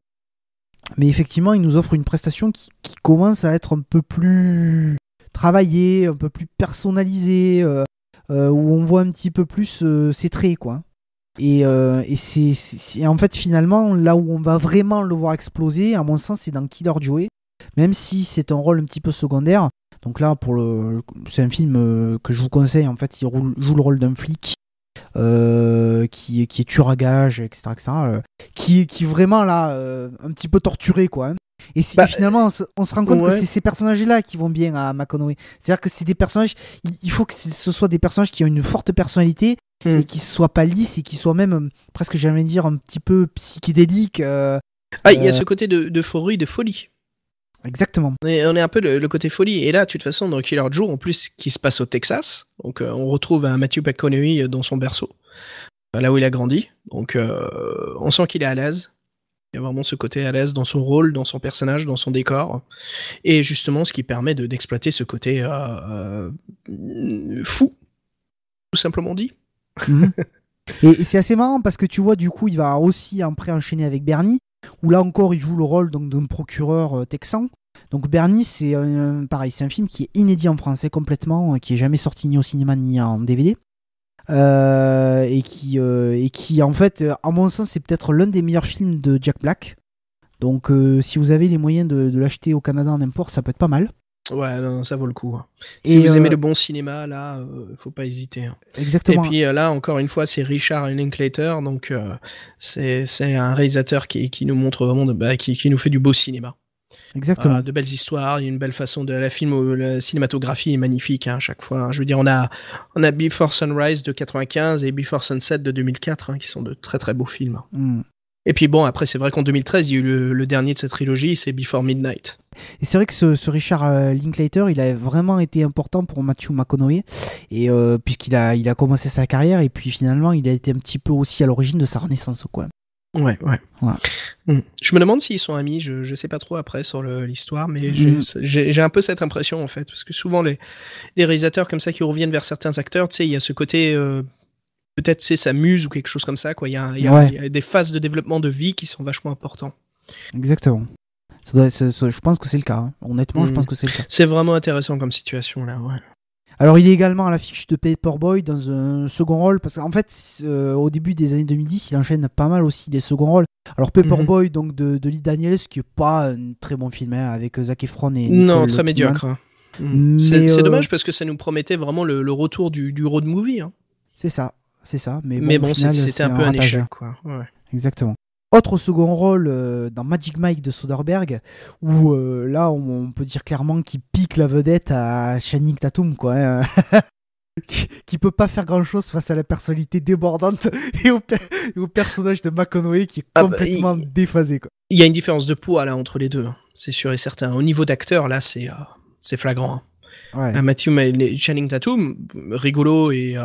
mais effectivement il nous offre une prestation qui commence à être un peu plus travaillée, un peu plus personnalisée, où on voit un petit peu plus ses traits, quoi. Et c'est en fait finalement là où on va vraiment le voir exploser, à mon sens, c'est dans Killer Joe, même si c'est un rôle un petit peu secondaire. Donc là, c'est un film que je vous conseille. En fait, il joue le rôle d'un flic qui est tueur à gages, etc. Qui est vraiment là, un petit peu torturé, quoi. Hein. Et finalement, on se rend compte que c'est ces personnages-là qui vont bien à McConaughey. C'est-à-dire que c'est des personnages. Il faut que ce soit des personnages qui ont une forte personnalité et qui ne soient pas lisses et qui soient même, presque, j'allais dire, un petit peu psychédéliques. Il y a ce côté de folie. Exactement. On est un peu le côté folie. Et là, de toute façon, dans Killer Joe, en plus, qui se passe au Texas, donc on retrouve un Matthew McConaughey dans son berceau, là où il a grandi. Donc on sent qu'il est à l'aise. Il y a vraiment ce côté à l'aise dans son rôle, dans son personnage, dans son décor. Et justement, ce qui permet d'exploiter ce côté fou, tout simplement dit. Et c'est assez marrant parce que tu vois, du coup, il va aussi après enchaîner avec Bernie, où là encore il joue le rôle donc d'un procureur texan. Donc Bernie, c'est pareil, c'est un film qui est inédit en français complètement, qui est jamais sorti ni au cinéma ni en DVD, et qui en fait, à mon sens, c'est peut-être l'un des meilleurs films de Jack Black. Donc si vous avez les moyens de l'acheter au Canada en import, ça peut être pas mal. Ouais, non, ça vaut le coup. Si vous aimez le bon cinéma, là, faut pas hésiter. Hein. Exactement. Et puis là, encore une fois, c'est Richard Linklater, donc c'est un réalisateur qui nous montre vraiment, qui nous fait du beau cinéma. Exactement. De belles histoires, il y a une belle façon de la cinématographie est magnifique hein, à chaque fois. Je veux dire, on a Before Sunrise de 95 et Before Sunset de 2004, hein, qui sont de très très beaux films. Et puis bon, après, c'est vrai qu'en 2013, il y a eu le dernier de cette trilogie, c'est Before Midnight. Et c'est vrai que ce Richard Linklater, il a vraiment été important pour Matthew McConaughey, et puisqu'il a commencé sa carrière, et puis finalement, il a été un petit peu aussi à l'origine de sa renaissance, quoi. Ouais. Je me demande s'ils sont amis, je sais pas trop après sur l'histoire, mais j'ai un peu cette impression, en fait, parce que souvent, les réalisateurs comme ça qui reviennent vers certains acteurs, tu sais, il y a ce côté... peut-être c'est sa muse ou quelque chose comme ça, quoi. Il y a des phases de développement de vie qui sont vachement importants. Exactement. Je pense que c'est le cas. Hein. Honnêtement, je pense que c'est le cas. C'est vraiment intéressant comme situation là. Ouais. Alors, il est également à l'affiche de Paperboy dans un second rôle, parce qu'en fait, au début des années 2010, il enchaîne pas mal aussi des seconds rôles. Alors, Paperboy, donc de Lee Daniels, qui est pas un très bon film, hein, avec Zac Efron et Nicole Non, très Kidman. médiocre. Hein. C'est dommage parce que ça nous promettait vraiment le retour du road movie. Hein. C'est ça. Mais bon, final, c'était un peu un échec, quoi. Ouais. Exactement. Autre second rôle dans Magic Mike de Soderbergh, où là, on peut dire clairement qu'il pique la vedette à Channing Tatum, quoi. Hein. qui peut pas faire grand chose face à la personnalité débordante et au personnage de McConaughey qui est complètement déphasé, quoi. Il y a une différence de poids là entre les deux, c'est sûr et certain. Au niveau d'acteur, là, c'est flagrant. Hein. Ouais. Channing Tatum, rigolo et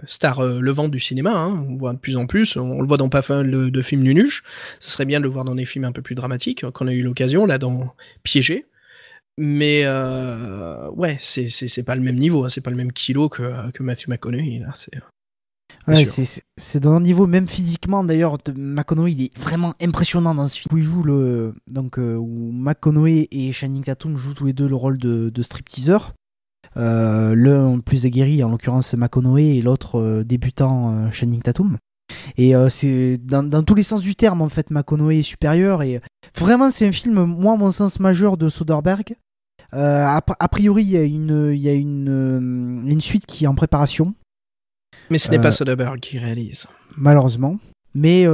star levante du cinéma, hein, on voit de plus en plus, on le voit dans pas mal de films nunuches, ça serait bien de le voir dans des films un peu plus dramatiques, qu'on a eu l'occasion, là, dans Piégé, mais ouais, c'est pas le même niveau, hein, c'est pas le même kilo que Matthew McConaughey, là, Ouais, c'est dans un niveau, même physiquement d'ailleurs, McConaughey il est vraiment impressionnant dans ce film où il joue où McConaughey et Channing Tatum jouent tous les deux le rôle de stripteaseur. L'un plus aguerri, en l'occurrence McConaughey, et l'autre débutant, Channing Tatum. Et c'est dans tous les sens du terme, en fait, McConaughey est supérieur. Et vraiment, c'est un film, moi, à mon sens majeur de Soderbergh. A priori, il y a une suite qui est en préparation. Mais ce n'est pas Soderbergh qui réalise. Malheureusement. Mais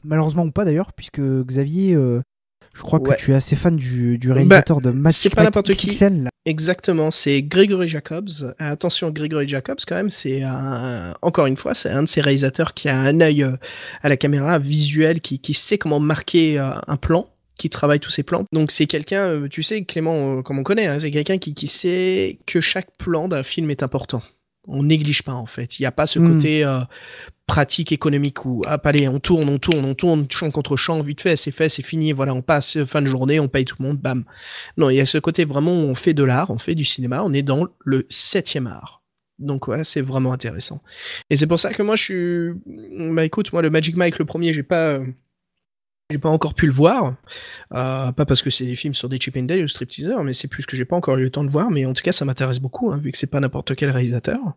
malheureusement ou pas d'ailleurs, puisque Xavier, je crois que tu es assez fan du réalisateur de Magic Mike XXL. Là. Exactement, c'est Gregory Jacobs. Attention, Gregory Jacobs, quand même, encore une fois, c'est un de ces réalisateurs qui a un œil à la caméra visuel, qui sait comment marquer un plan, qui travaille tous ses plans. Donc c'est quelqu'un, tu sais, Clément, comme on connaît, hein, c'est quelqu'un qui sait que chaque plan d'un film est important. On néglige pas, en fait. Il n'y a pas ce côté pratique, économique où, allez, on tourne, champ contre champ, vite fait, c'est fini, voilà, on passe, fin de journée, on paye tout le monde, bam. Non, il y a ce côté vraiment où on fait de l'art, on fait du cinéma, on est dans le 7e art. Donc voilà, c'est vraiment intéressant. Et c'est pour ça que moi, écoute, moi, le Magic Mike, le premier, j'ai pas encore pu le voir, pas parce que c'est des films sur des Chip and Dale ou stripteasers, mais c'est plus que j'ai pas encore eu le temps de voir, mais en tout cas ça m'intéresse beaucoup, hein, vu que c'est pas n'importe quel réalisateur. Ouais.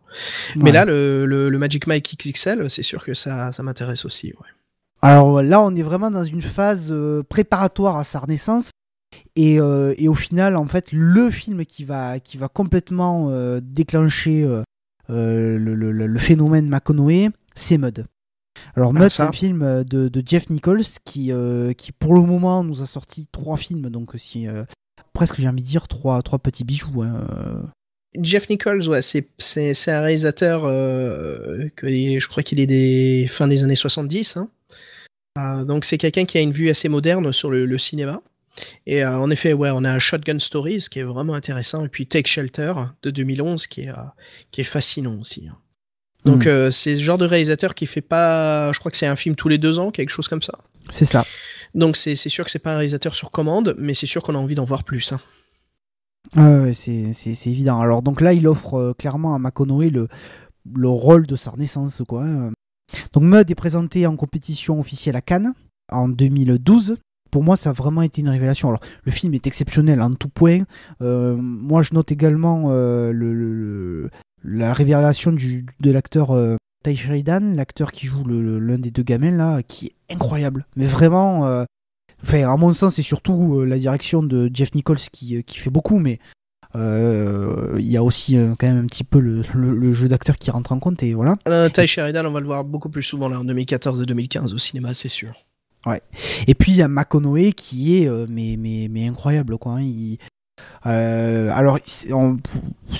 Mais là, le Magic Mike XXL, c'est sûr que ça m'intéresse aussi. Ouais. Alors là, on est vraiment dans une phase préparatoire à sa renaissance, et au final, en fait, le film qui va complètement déclencher le phénomène McConaughey, c'est Mud. Alors Mud, c'est un film de Jeff Nichols qui pour le moment nous a sorti 3 films, donc presque j'ai envie de dire 3 petits bijoux. Hein. Jeff Nichols, ouais, c'est un réalisateur je crois qu'il est des fin des années 70. Hein. Donc c'est quelqu'un qui a une vue assez moderne sur le cinéma. Et en effet, ouais, on a Shotgun Stories qui est vraiment intéressant, et puis Take Shelter de 2011 qui est fascinant aussi. Hein. Donc c'est ce genre de réalisateur qui fait pas, je crois que c'est un film tous les 2 ans, quelque chose comme ça. C'est ça. Donc c'est sûr que c'est pas un réalisateur sur commande, mais c'est sûr qu'on a envie d'en voir plus. Hein. Ouais, c'est évident. Alors donc là, il offre clairement à McConaughey le rôle de sa renaissance, quoi. Hein. Donc Mud est présenté en compétition officielle à Cannes en 2012. Pour moi, ça a vraiment été une révélation. Alors, le film est exceptionnel en tout point. Moi, je note également la révélation de l'acteur Ty Sheridan, l'acteur qui joue l'un des 2 gamins, là, qui est incroyable. Mais vraiment, à mon sens, c'est surtout la direction de Jeff Nichols qui fait beaucoup, mais il y a aussi quand même un petit peu le jeu d'acteur qui rentre en compte, et voilà. Ty Sheridan, on va le voir beaucoup plus souvent là, en 2014 et 2015 au cinéma, c'est sûr. Ouais. Et puis il y a McConaughey qui est mais incroyable, quoi. Hein. Alors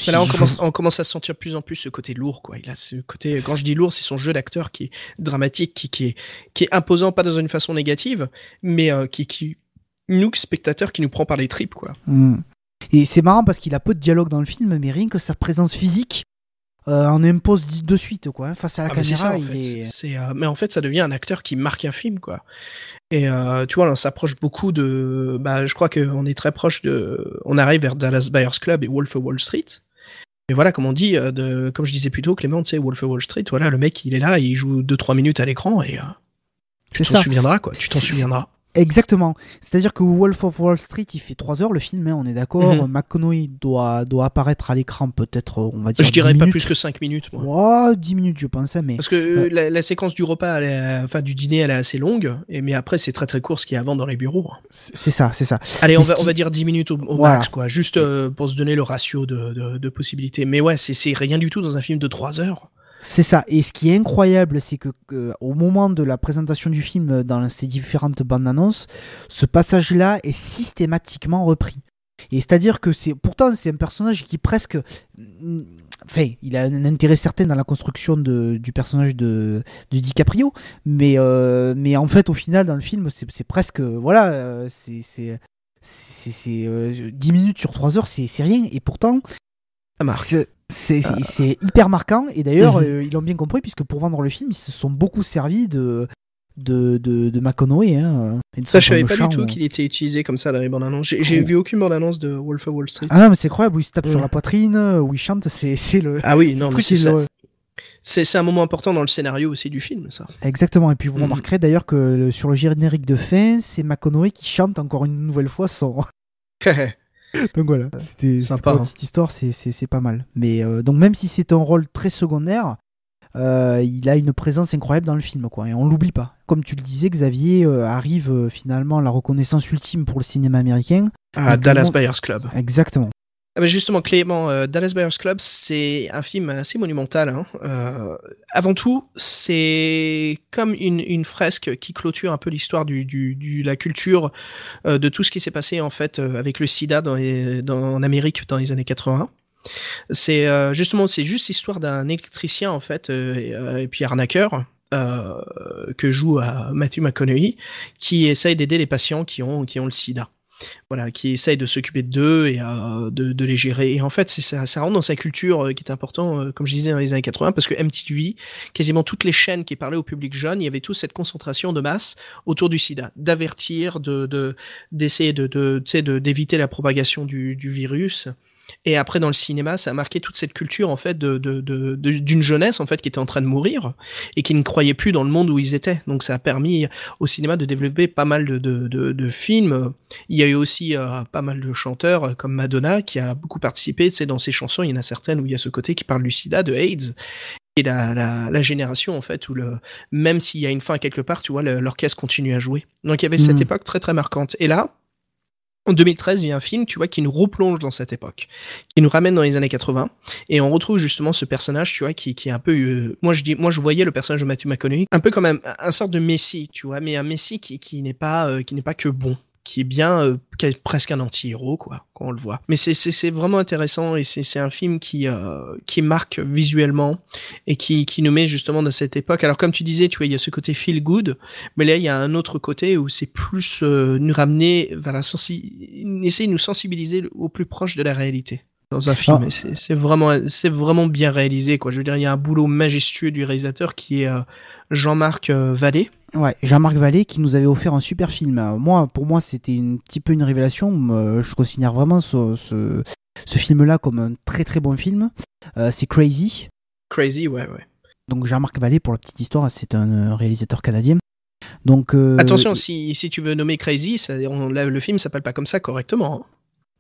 là on commence à sentir de plus en plus ce côté lourd, quoi. Il a ce côté, quand je dis lourd, c'est son jeu d'acteur qui est dramatique, qui est imposant, pas dans une façon négative, mais qui nous spectateurs, qui nous prend par les tripes, quoi. Et c'est marrant parce qu'il a peu de dialogue dans le film, mais rien que sa présence physique en impose de suite, quoi. Face à la caméra, ça, en fait. Mais en fait, ça devient un acteur qui marque un film, quoi. Et tu vois, là, on s'approche beaucoup de. Je crois qu'on est très proche de. On arrive vers Dallas Buyers Club et Wolf of Wall Street. Et voilà, comme on dit, comme je disais plus tôt, Clément, tu sais, Wolf of Wall Street, voilà, le mec, il est là, il joue 2-3 minutes à l'écran et tu t'en souviendras, quoi. Tu t'en souviendras. Exactement. C'est-à-dire que Wolf of Wall Street, il fait 3 heures le film, hein, on est d'accord. McConaughey doit apparaître à l'écran peut-être, on va dire. Je dirais pas plus que 5 minutes, moi. 10 minutes, je pense, mais. Parce que la séquence du repas, du dîner, elle est assez longue, mais après, c'est très très court ce qu'il y a avant dans les bureaux. C'est ça. Allez, on va dire 10 minutes au max, quoi. Juste pour se donner le ratio de possibilités. Mais ouais, c'est rien du tout dans un film de 3 heures. C'est ça. Et ce qui est incroyable, c'est que au moment de la présentation du film dans ces différentes bandes annonces, ce passage-là est systématiquement repris. Et c'est-à-dire que pourtant c'est un personnage qui presque, enfin, il a un intérêt certain dans la construction du personnage de DiCaprio, mais en fait au final dans le film c'est presque c'est 10 minutes sur 3 heures, c'est rien, et pourtant ça marque. C'est hyper marquant, et d'ailleurs ils l'ont bien compris, puisque pour vendre le film ils se sont beaucoup servis de McConaughey, hein, ça je savais pas du tout qu'il était utilisé comme ça dans les bandes annonces. J'ai vu aucune bande annonce de Wolf of Wall Street. Ah non, mais c'est incroyable, où il se tape sur la poitrine, où il chante, c'est le truc, c'est un moment important dans le scénario aussi du film, ça. Exactement. Et puis vous remarquerez d'ailleurs que sur le générique de fin, c'est McConaughey qui chante encore une nouvelle fois son donc voilà, c'était sympa, pour une petite histoire, c'est pas mal. Mais donc même si c'est un rôle très secondaire, il a une présence incroyable dans le film, quoi, et on l'oublie pas. Comme tu le disais, Xavier, arrive finalement la reconnaissance ultime pour le cinéma américain. Dallas Buyers Club. Exactement. Justement, Clément, Dallas Buyers Club, c'est un film assez monumental. Hein. Avant tout, c'est comme une fresque qui clôture un peu l'histoire de la culture, de tout ce qui s'est passé en fait avec le SIDA en Amérique dans les années 80. C'est juste l'histoire d'un électricien en fait, et puis arnaqueur. Que joue Matthew McConaughey, qui essaye d'aider les patients qui ont le sida. Voilà, qui essaye de s'occuper d'eux et de les gérer. Et en fait, ça rentre dans sa culture qui est important, comme je disais, dans les années 80, parce que MTV, quasiment toutes les chaînes qui parlaient au public jeune, il y avait tous cette concentration de masse autour du sida, d'avertir, d'essayer d'éviter la propagation du virus. Et après, dans le cinéma, ça a marqué toute cette culture, en fait, d'une jeunesse, en fait, qui était en train de mourir et qui ne croyait plus dans le monde où ils étaient. Donc, ça a permis au cinéma de développer pas mal de films. Il y a eu aussi pas mal de chanteurs, comme Madonna, qui a beaucoup participé. C'est dans ses chansons, il y en a certaines où il y a ce côté qui parle du sida, de AIDS. Et la génération, en fait, où même s'il y a une fin quelque part, tu vois, l'orchestre continue à jouer. Donc, il y avait cette époque très, très marquante. Et là, en 2013, il y a un film, tu vois, qui nous replonge dans cette époque, qui nous ramène dans les années 80, et on retrouve justement ce personnage, tu vois, qui est un peu, moi je voyais le personnage de Matthew McConaughey un peu comme un sorte de messie, tu vois, mais un messie qui n'est pas que bon, qui est bien, qui est presque un anti-héros, quoi, quand on le voit. Mais c'est vraiment intéressant, et c'est un film qui marque visuellement et qui nous met justement dans cette époque. Alors comme tu disais, tu vois, il y a ce côté feel good, mais là il y a un autre côté où c'est plus nous ramener vers essayer de nous sensibiliser au plus proche de la réalité dans un film. Et c'est vraiment bien réalisé, quoi. Je veux dire, il y a un boulot majestueux du réalisateur qui est Jean-Marc Vallée. Ouais, Jean-Marc Vallée, qui nous avait offert un super film. Pour moi, c'était un petit peu une révélation. Je considère vraiment ce film-là comme un très très bon film. C'est Crazy. Crazy, ouais. Donc Jean-Marc Vallée, pour la petite histoire, c'est un réalisateur canadien. Donc attention, si tu veux nommer Crazy, le film s'appelle pas comme ça correctement.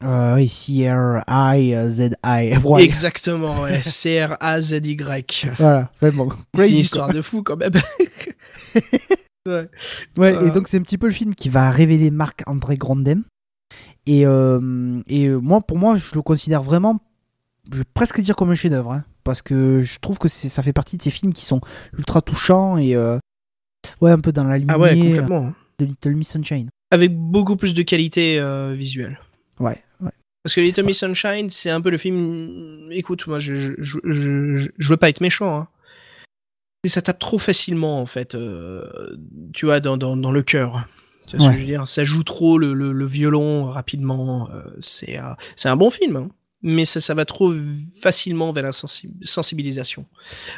Hein. Oui, C-R-I-Z-I. Ouais. Exactement, ouais. C-R-A-Z-Y. Voilà, vraiment. C'est une histoire de fou quand même. Ouais, et donc c'est un petit peu le film qui va révéler Marc-André Grondin. Et pour moi, je le considère vraiment, je vais presque dire comme un chef-d'œuvre, hein, parce que je trouve que ça fait partie de ces films qui sont ultra touchants et un peu dans la lignée de Little Miss Sunshine. Avec beaucoup plus de qualité visuelle. Ouais. Parce que Little Miss Sunshine, c'est un peu le film. Écoute, moi, je veux pas être méchant, hein. Mais ça tape trop facilement, en fait, tu vois, dans le cœur. Tu vois ce que je veux dire ? Ça joue trop le violon rapidement. C'est un bon film, hein, mais ça va trop facilement vers la sensibilisation.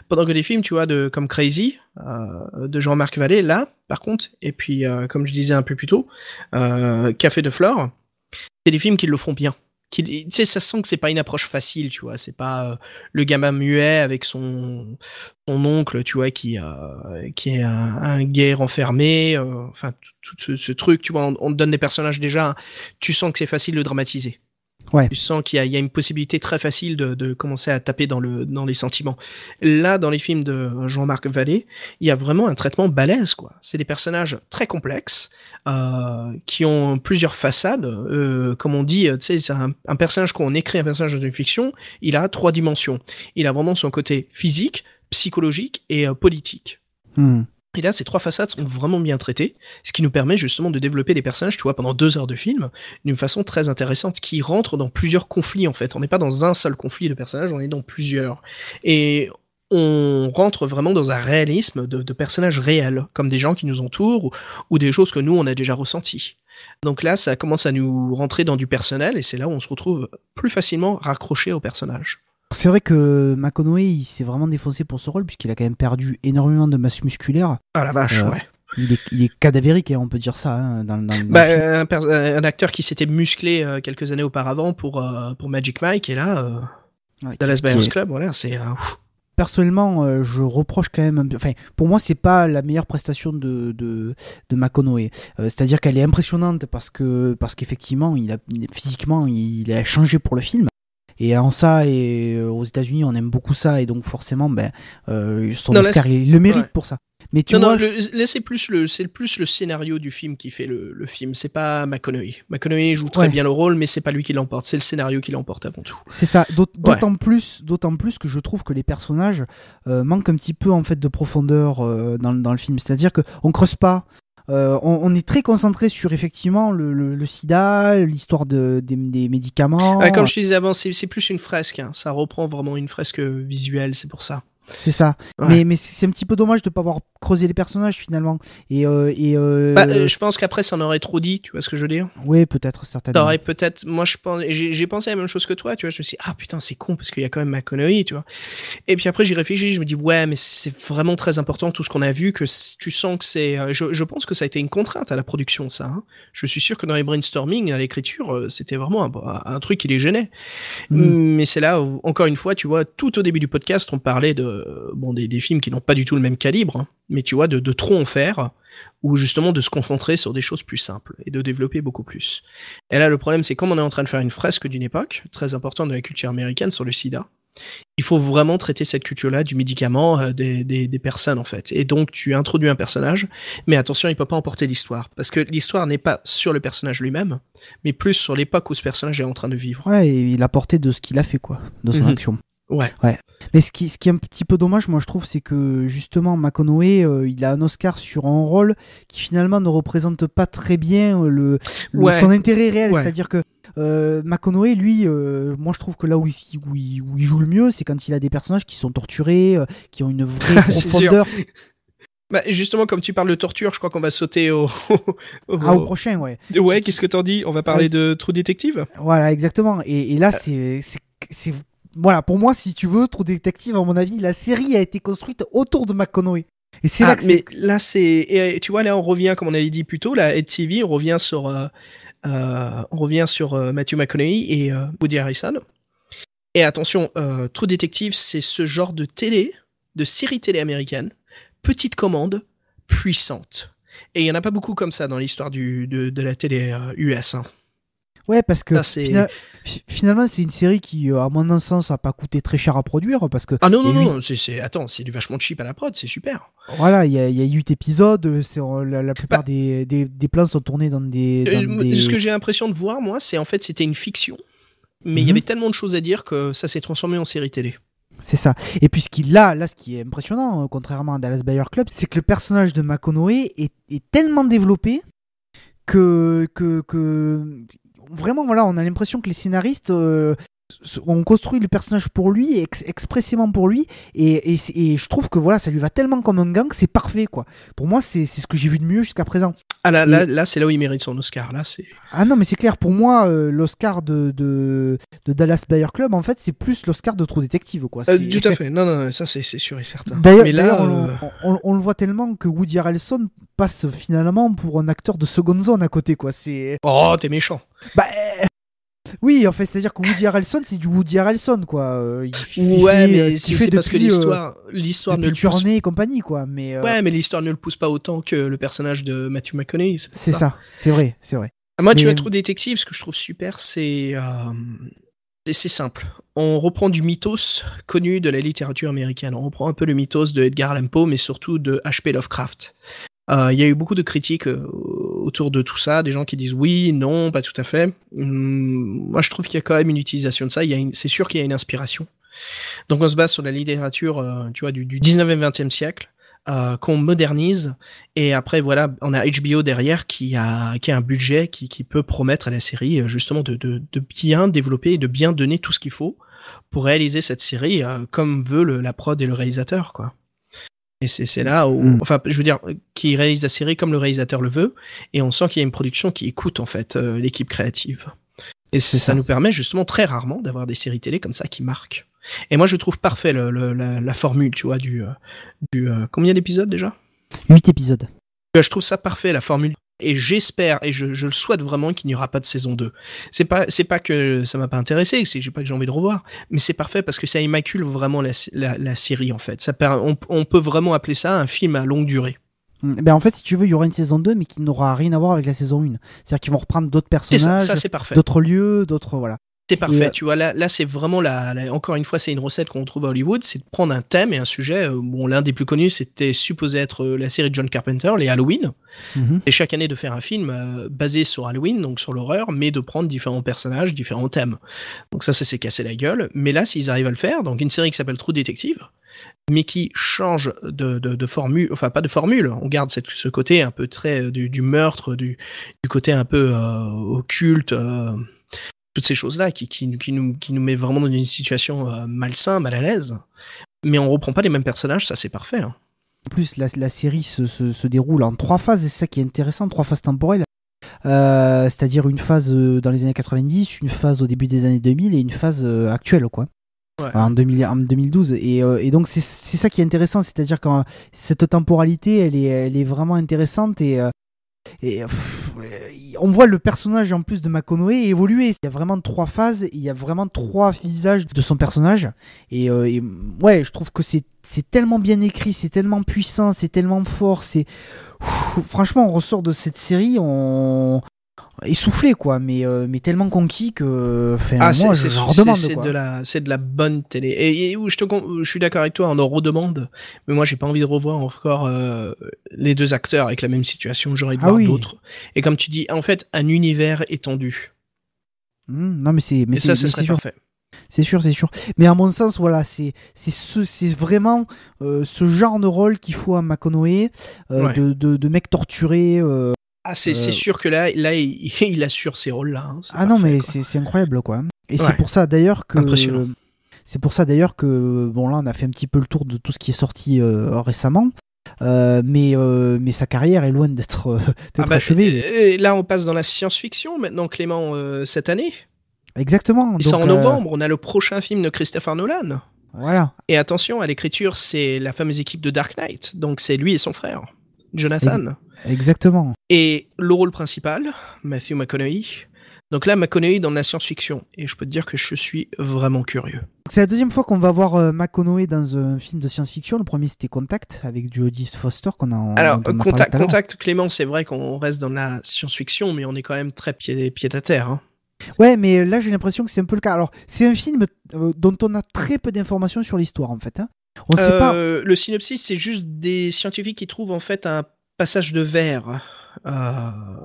Pendant que des films, tu vois, comme Crazy, de Jean-Marc Vallée, là, par contre, et puis, comme je disais un peu plus tôt, Café de Flore, c'est des films qui le font bien. tu sais, ça sent que c'est pas une approche facile, tu vois. C'est pas le gamin muet avec son oncle, tu vois, qui est un gay renfermé. Enfin, tout ce truc, tu vois. On te donne des personnages déjà. Tu sens que c'est facile de dramatiser. Ouais. Tu sens qu'il y a une possibilité très facile de commencer à taper dans les sentiments. Là, dans les films de Jean-Marc Vallée, il y a vraiment un traitement balèze, quoi. C'est des personnages très complexes, qui ont plusieurs façades. Comme on dit, tu sais, c'est un personnage, quand on écrit un personnage dans une fiction, il a 3 dimensions. Il a vraiment son côté physique, psychologique et politique. Et là, ces 3 façades sont vraiment bien traitées, ce qui nous permet justement de développer les personnages, tu vois, pendant 2 heures de film, d'une façon très intéressante, qui rentre dans plusieurs conflits, en fait. On n'est pas dans un seul conflit de personnages, on est dans plusieurs. Et on rentre vraiment dans un réalisme de personnages réels, comme des gens qui nous entourent, ou des choses que nous, on a déjà ressenties. Donc là, ça commence à nous rentrer dans du personnel, et c'est là où on se retrouve plus facilement raccroché au personnage. C'est vrai que McConaughey, il s'est vraiment défoncé pour ce rôle, puisqu'il a quand même perdu énormément de masse musculaire. Ah la vache, ouais. Il est cadavérique, on peut dire ça. Hein, un acteur qui s'était musclé quelques années auparavant pour Magic Mike, et là, Dallas Buyers Club, voilà, c'est... Personnellement, je reproche quand même... Enfin, pour moi, c'est pas la meilleure prestation de McConaughey. C'est-à-dire qu'elle est impressionnante parce qu'effectivement, physiquement, il a changé pour le film. Et en ça, et aux États-Unis, on aime beaucoup ça, et donc forcément, son Oscar, il le mérite pour ça. Mais c'est plus le scénario du film qui fait le film. C'est pas McConaughey. McConaughey joue très bien le rôle, mais c'est pas lui qui l'emporte. C'est le scénario qui l'emporte avant tout. C'est ça. D'autant plus que je trouve que les personnages manquent un petit peu en fait de profondeur dans le film. C'est-à-dire que on creuse pas. On est très concentré sur effectivement le sida, l'histoire des médicaments. Comme je te disais avant, c'est plus une fresque. Hein. Ça reprend vraiment une fresque visuelle, c'est pour ça. C'est ça. Ouais. Mais c'est un petit peu dommage de ne pas avoir creusé les personnages finalement. Je pense qu'après ça en aurait trop dit, tu vois ce que je veux dire? Oui, peut-être, certainement. T'aurais peut-être, moi je pense, j'ai pensé à la même chose que toi, tu vois, je me suis dit, ah putain c'est con parce qu'il y a quand même McConaughey, tu vois. Et puis après j'y réfléchis, je me dis, ouais mais c'est vraiment très important tout ce qu'on a vu, que tu sens que c'est, je pense que ça a été une contrainte à la production ça. Hein. Je suis sûr que dans les brainstorming, à l'écriture, c'était vraiment un truc qui les gênait. Mais c'est là, où, encore une fois, tu vois, tout au début du podcast, on parlait des films qui n'ont pas du tout le même calibre, hein, mais tu vois, de trop en faire, ou justement de se concentrer sur des choses plus simples, et de développer beaucoup plus. Et là, le problème, c'est comme on est en train de faire une fresque d'une époque, très importante de la culture américaine sur le sida, il faut vraiment traiter cette culture-là du médicament, des personnes, en fait. Et donc, tu introduis un personnage, mais attention, il peut pas emporter l'histoire, parce que l'histoire n'est pas sur le personnage lui-même, mais plus sur l'époque où ce personnage est en train de vivre. Ouais, et il a porté de ce qu'il a fait, quoi, de son action. Ouais. Mais ce qui est un petit peu dommage, moi je trouve, c'est que justement McConaughey, il a un Oscar sur un rôle qui finalement ne représente pas très bien son intérêt réel. Ouais. C'est-à-dire que McConaughey, lui, moi je trouve que là où il joue le mieux, c'est quand il a des personnages qui sont torturés, qui ont une vraie profondeur. Bah justement, comme tu parles de torture, je crois qu'on va sauter au prochain, ouais. Ouais, qu'est-ce que t'en dis? On va parler de True Detective. Voilà, exactement. Et là, c'est voilà, pour moi, si tu veux, True Detective, à mon avis, la série a été construite autour de McConaughey. Et c'est là que et tu vois, là, on revient, comme on avait dit plus tôt, la Ed TV, on revient sur Matthew McConaughey et Woody Harrelson. Et attention, True Detective, c'est ce genre de série télé américaine, petite commande, puissante. Et il y en a pas beaucoup comme ça dans l'histoire de la télé US. Hein. Ouais, parce que finalement, c'est une série qui, à mon sens, n'a pas coûté très cher à produire. Parce que non, c'est du vachement cheap à la prod, c'est super. Voilà, il y a 8 épisodes, la plupart des plans sont tournés dans des... Ce que j'ai l'impression de voir, moi, c'est en fait, c'était une fiction, mais il y avait tellement de choses à dire que ça s'est transformé en série télé. C'est ça. Et puis ce qui est impressionnant, contrairement à Dallas Buyers Club, c'est que le personnage de McConaughey est tellement développé que vraiment, voilà, on a l'impression que les scénaristes ont construit le personnage pour lui, expressément pour lui, et je trouve que voilà, ça lui va tellement comme un gant que c'est parfait, quoi. Pour moi, c'est ce que j'ai vu de mieux jusqu'à présent. Ah là, c'est là où il mérite son Oscar. Là, c'est... Ah non, mais c'est clair, pour moi, l'Oscar de Dallas Buyers Club, en fait, c'est plus l'Oscar de True Detective, quoi. Tout à fait. Non, ça c'est sûr et certain. D'ailleurs, on le voit tellement que Woody Harrelson passe finalement pour un acteur de seconde zone à côté, quoi. Oh, t'es méchant. Oui, en fait, c'est-à-dire que Woody Harrelson, c'est du Woody Harrelson, quoi. Ouais, mais c'est parce que l'histoire ne le pousse. Journée et compagnie, quoi. Ouais, mais l'histoire ne le pousse pas autant que le personnage de Matthew McConaughey. C'est ça, c'est vrai. Moi, tu as True Detective, ce que je trouve super, c'est simple. On reprend du mythos connu de la littérature américaine. On reprend un peu le mythos de Edgar Allan Poe, mais surtout de H.P. Lovecraft. Il y a eu beaucoup de critiques autour de tout ça, des gens qui disent oui, non, pas tout à fait. Moi, je trouve qu'il y a quand même une utilisation de ça. C'est sûr qu'il y a une inspiration. Donc, on se base sur la littérature, tu vois, du 19e, 20e siècle, qu'on modernise. Et après, voilà, on a HBO derrière qui a un budget qui peut promettre à la série, justement, de bien développer et de bien donner tout ce qu'il faut pour réaliser cette série comme veut la prod et le réalisateur, quoi. Et c'est là où, enfin, je veux dire, qui réalise la série comme le réalisateur le veut, et on sent qu'il y a une production qui écoute, en fait, l'équipe créative. Et ça nous permet, justement, très rarement d'avoir des séries télé comme ça qui marquent. Et moi, je trouve parfait la formule, tu vois, du combien d'épisodes, déjà? 8 épisodes. Je trouve ça parfait, la formule. Et j'espère, et je le souhaite vraiment, qu'il n'y aura pas de saison 2. C'est pas que ça m'a pas intéressé, c'est pas que j'ai envie de revoir, mais c'est parfait parce que ça immacule vraiment la série, en fait. On peut vraiment appeler ça un film à longue durée. Ben en fait, si tu veux, il y aura une saison 2, mais qui n'aura rien à voir avec la saison 1. C'est-à-dire qu'ils vont reprendre d'autres personnages, ça, c'est parfait. D'autres lieux, d'autres... Voilà. C'est parfait, tu vois, là c'est vraiment encore une fois, c'est une recette qu'on trouve à Hollywood, c'est de prendre un thème et un sujet. Bon, l'un des plus connus, c'était supposé être la série de John Carpenter, les Halloween, et chaque année de faire un film basé sur Halloween, donc sur l'horreur, mais de prendre différents personnages, différents thèmes. Donc ça s'est cassé la gueule, mais là, s'ils arrivent à le faire, donc une série qui s'appelle True Detective, mais qui change de formule, enfin pas de formule, on garde ce côté un peu très du meurtre, du côté un peu occulte, toutes ces choses-là qui nous met vraiment dans une situation malsain, mal à l'aise. Mais on reprend pas les mêmes personnages, ça c'est parfait. Hein. En plus, la série se déroule en 3 phases, et c'est ça qui est intéressant, 3 phases temporelles. C'est-à-dire une phase dans les années 90, une phase au début des années 2000 et une phase actuelle, quoi. Ouais. En 2012. Et donc c'est ça qui est intéressant, c'est-à-dire que cette temporalité, elle est vraiment intéressante et on voit le personnage en plus de McConaughey évoluer. Il y a vraiment 3 phases, il y a vraiment 3 visages de son personnage. Et ouais, je trouve que c'est tellement bien écrit, c'est tellement puissant, c'est tellement fort. Franchement, on ressort de cette série essoufflé, quoi, mais tellement conquis que moi j'en redemande, quoi. C'est de la bonne télé et je suis d'accord avec toi, on en redemande, mais moi j'ai pas envie de revoir encore les 2 acteurs avec la même situation, j'aurais de voir d'autres, et comme tu dis, en fait, un univers étendu. Non mais c'est serait parfait. C'est sûr. Mais à mon sens, voilà, c'est vraiment ce genre de rôle qu'il faut à McConaughey, de mec torturé. C'est sûr que là il assure ces rôles-là. Hein, non, parfait, mais c'est incroyable, quoi. Et c'est pour ça d'ailleurs que bon, là on a fait un petit peu le tour de tout ce qui est sorti récemment. Mais sa carrière est loin d'être achevée. Et là on passe dans la science-fiction maintenant, Clément, cette année. Exactement. Il sort en novembre, on a le prochain film de Christopher Nolan. Voilà. Et attention, à l'écriture, c'est la fameuse équipe de Dark Knight, donc c'est lui et son frère, Jonathan. Exactement. Et le rôle principal, Matthew McConaughey. Donc là, McConaughey dans la science-fiction. Et je peux te dire que je suis vraiment curieux. C'est la deuxième fois qu'on va voir McConaughey dans un film de science-fiction. Le premier, c'était Contact, avec Jodie Foster, qu'on a... Alors, Contact, Clément, c'est vrai qu'on reste dans la science-fiction, mais on est quand même très pied à terre. Hein. Ouais, mais là, j'ai l'impression que c'est un peu le cas. Alors, c'est un film dont on a très peu d'informations sur l'histoire, en fait. Hein. On sait pas... Le synopsis, c'est juste des scientifiques qui trouvent, en fait, un passage de verre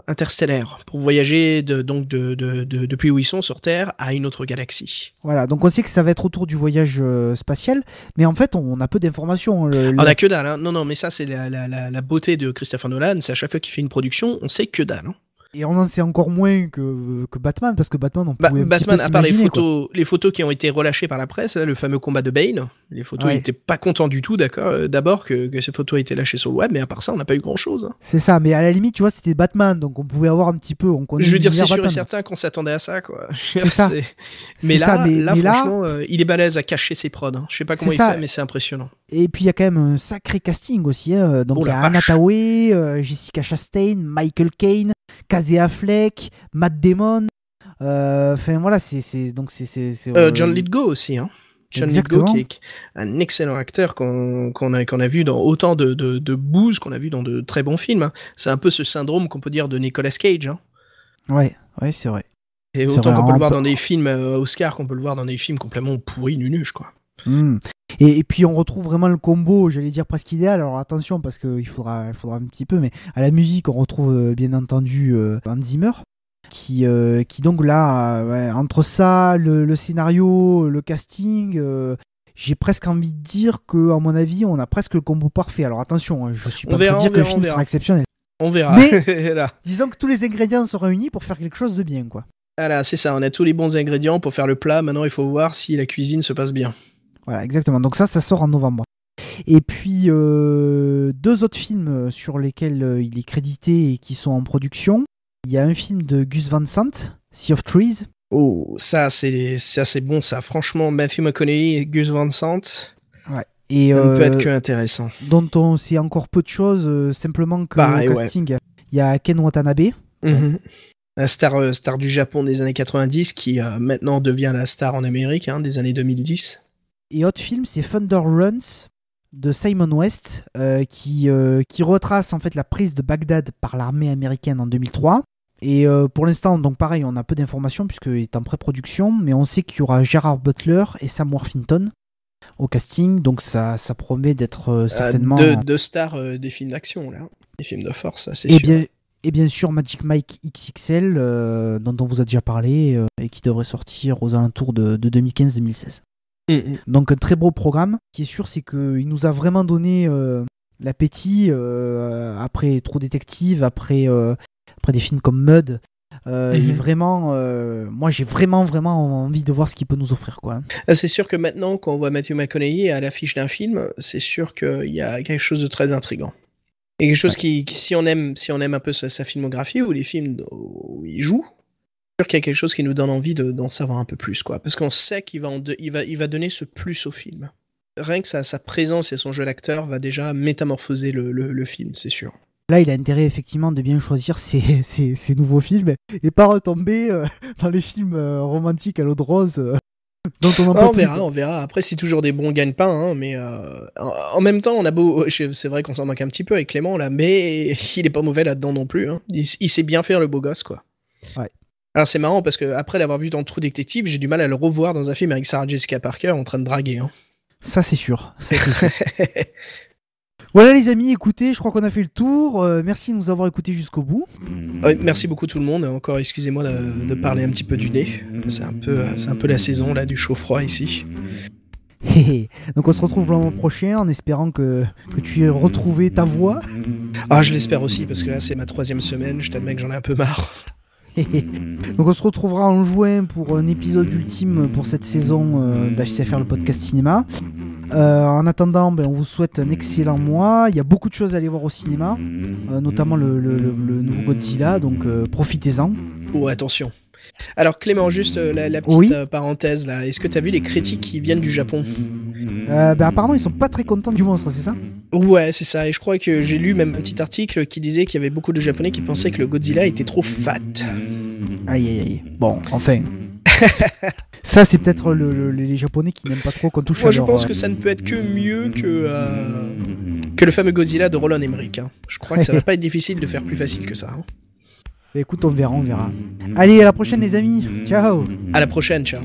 interstellaire pour voyager depuis où ils sont sur Terre à une autre galaxie. Voilà, donc on sait que ça va être autour du voyage spatial, mais en fait on a peu d'informations. On a que dalle, hein. Non, mais ça c'est la beauté de Christopher Nolan, c'est à chaque fois qu'il fait une production, on sait que dalle. Hein. Et on en sait encore moins que Batman, parce que Batman, on pouvait Batman, à part les photos qui ont été relâchées par la presse, là, le fameux combat de Bane, les photos n'étaient pas contents du tout, d'abord que ces photos aient été lâchées sur le web, mais à part ça, on n'a pas eu grand-chose. Hein. C'est ça, mais à la limite, tu vois, c'était Batman, donc on pouvait avoir un petit peu... Je veux dire, c'est sûr et certain qu'on s'attendait à ça, quoi. C'est ça. Mais là, franchement, il est balèze à cacher ses prods. Hein. Je sais pas comment il fait, mais c'est impressionnant. Et puis il y a quand même un sacré casting aussi. Hein. Donc il y a Anna Thaoué, Jessica Chastain, Michael Caine, Casey Affleck, Matt Damon. Enfin voilà, John Lithgow aussi, hein. John Lithgow qui est un excellent acteur qu'on a vu dans autant de booze qu'on a vu dans de très bons films. Hein. C'est un peu ce syndrome qu'on peut dire de Nicolas Cage. Hein. Ouais, c'est vrai. Et autant qu'on peut le voir dans des films Oscar qu'on peut le voir dans des films complètement pourris, nunuches, quoi. Et puis on retrouve vraiment le combo, j'allais dire presque idéal. Alors attention parce qu'il faudra un petit peu, mais à la musique on retrouve bien entendu Hans Zimmer qui donc là entre ça, le scénario, le casting, j'ai presque envie de dire que à mon avis on a presque le combo parfait. Alors attention, je suis pas en train de dire que le film sera exceptionnel. On verra. Mais disons que tous les ingrédients sont réunis pour faire quelque chose de bien, quoi. Voilà, c'est ça, on a tous les bons ingrédients pour faire le plat. Maintenant, il faut voir si la cuisine se passe bien. Voilà, exactement. Donc ça sort en novembre. Et puis, 2 autres films sur lesquels il est crédité et qui sont en production. Il y a un film de Gus Van Sant, Sea of Trees. Oh, ça c'est bon, ça. Franchement, Matthew McConaughey et Gus Van Sant, ouais. Et, ça ne peut être que intéressant. Dont on sait encore peu de choses, simplement que au casting, il y a Ken Watanabe. Mm-hmm. La star du Japon des années 90 qui maintenant devient la star en Amérique des années 2010. Et autre film, c'est Thunder Runs de Simon West qui retrace en fait la prise de Bagdad par l'armée américaine en 2003. Et pour l'instant, donc pareil, on a peu d'informations puisqu'il est en pré-production, mais on sait qu'il y aura Gerard Butler et Sam Worthington au casting, donc ça promet d'être certainement... Deux stars des films d'action, là. Des films de force, ça, c'est sûr. Et bien sûr Magic Mike XXL, dont on vous a déjà parlé, et qui devrait sortir aux alentours de 2015-2016. Donc un très beau programme. Ce qui est sûr, c'est qu'il nous a vraiment donné l'appétit après True Detective, après des films comme Mud. Et vraiment, moi j'ai vraiment envie de voir ce qu'il peut nous offrir, quoi. C'est sûr que maintenant, quand on voit Matthew McConaughey à l'affiche d'un film, c'est sûr qu'il y a quelque chose de très intriguant. Et quelque chose qui si on aime un peu sa filmographie ou les films où il joue, c'est sûr qu'il y a quelque chose qui nous donne envie d'en savoir un peu plus, quoi. Parce qu'on sait qu'il va donner ce plus au film. Rien que sa présence et son jeu d'acteur va déjà métamorphoser le film, c'est sûr. Là, il a intérêt effectivement de bien choisir ses nouveaux films et pas retomber dans les films romantiques à l'eau de rose dont on verra. Après, c'est toujours des bons gagne-pains, mais en même temps, c'est vrai qu'on s'en moque un petit peu avec Clément là, mais il est pas mauvais là-dedans non plus. Hein. Il sait bien faire le beau gosse, quoi. Ouais. Alors c'est marrant parce que après l'avoir vu dans True Detective, j'ai du mal à le revoir dans un film avec Sarah Jessica Parker en train de draguer. Hein. Ça c'est sûr. Voilà les amis, écoutez, je crois qu'on a fait le tour. Merci de nous avoir écoutés jusqu'au bout. Merci beaucoup tout le monde. Encore excusez-moi de parler un petit peu du nez. C'est un peu la saison là du chaud-froid ici. Donc on se retrouve le mois prochain en espérant que tu aies retrouvé ta voix. Ah, je l'espère aussi parce que là c'est ma 3e semaine. Je t'admets que j'en ai un peu marre. Donc on se retrouvera en juin pour un épisode ultime pour cette saison d'HCFR, le podcast cinéma. En attendant, on vous souhaite un excellent mois. Il y a beaucoup de choses à aller voir au cinéma, notamment le nouveau Godzilla, donc profitez-en. Oh, attention. Alors Clément, juste la petite parenthèse là, est-ce que tu as vu les critiques qui viennent du Japon ? Apparemment ils sont pas très contents du monstre, c'est ça ? Ouais, c'est ça, et je crois que j'ai lu même un petit article qui disait qu'il y avait beaucoup de Japonais qui pensaient que le Godzilla était trop fat. Aïe. Bon, enfin... Ça c'est peut-être les Japonais qui n'aiment pas trop qu'on touche à leur... Moi je pense que ça ne peut être que mieux que le fameux Godzilla de Roland Emmerich. Hein. Je crois que ça va pas être difficile de faire plus facile que ça. Hein. Écoute, on verra. Allez, à la prochaine les amis. Ciao. À la prochaine, ciao.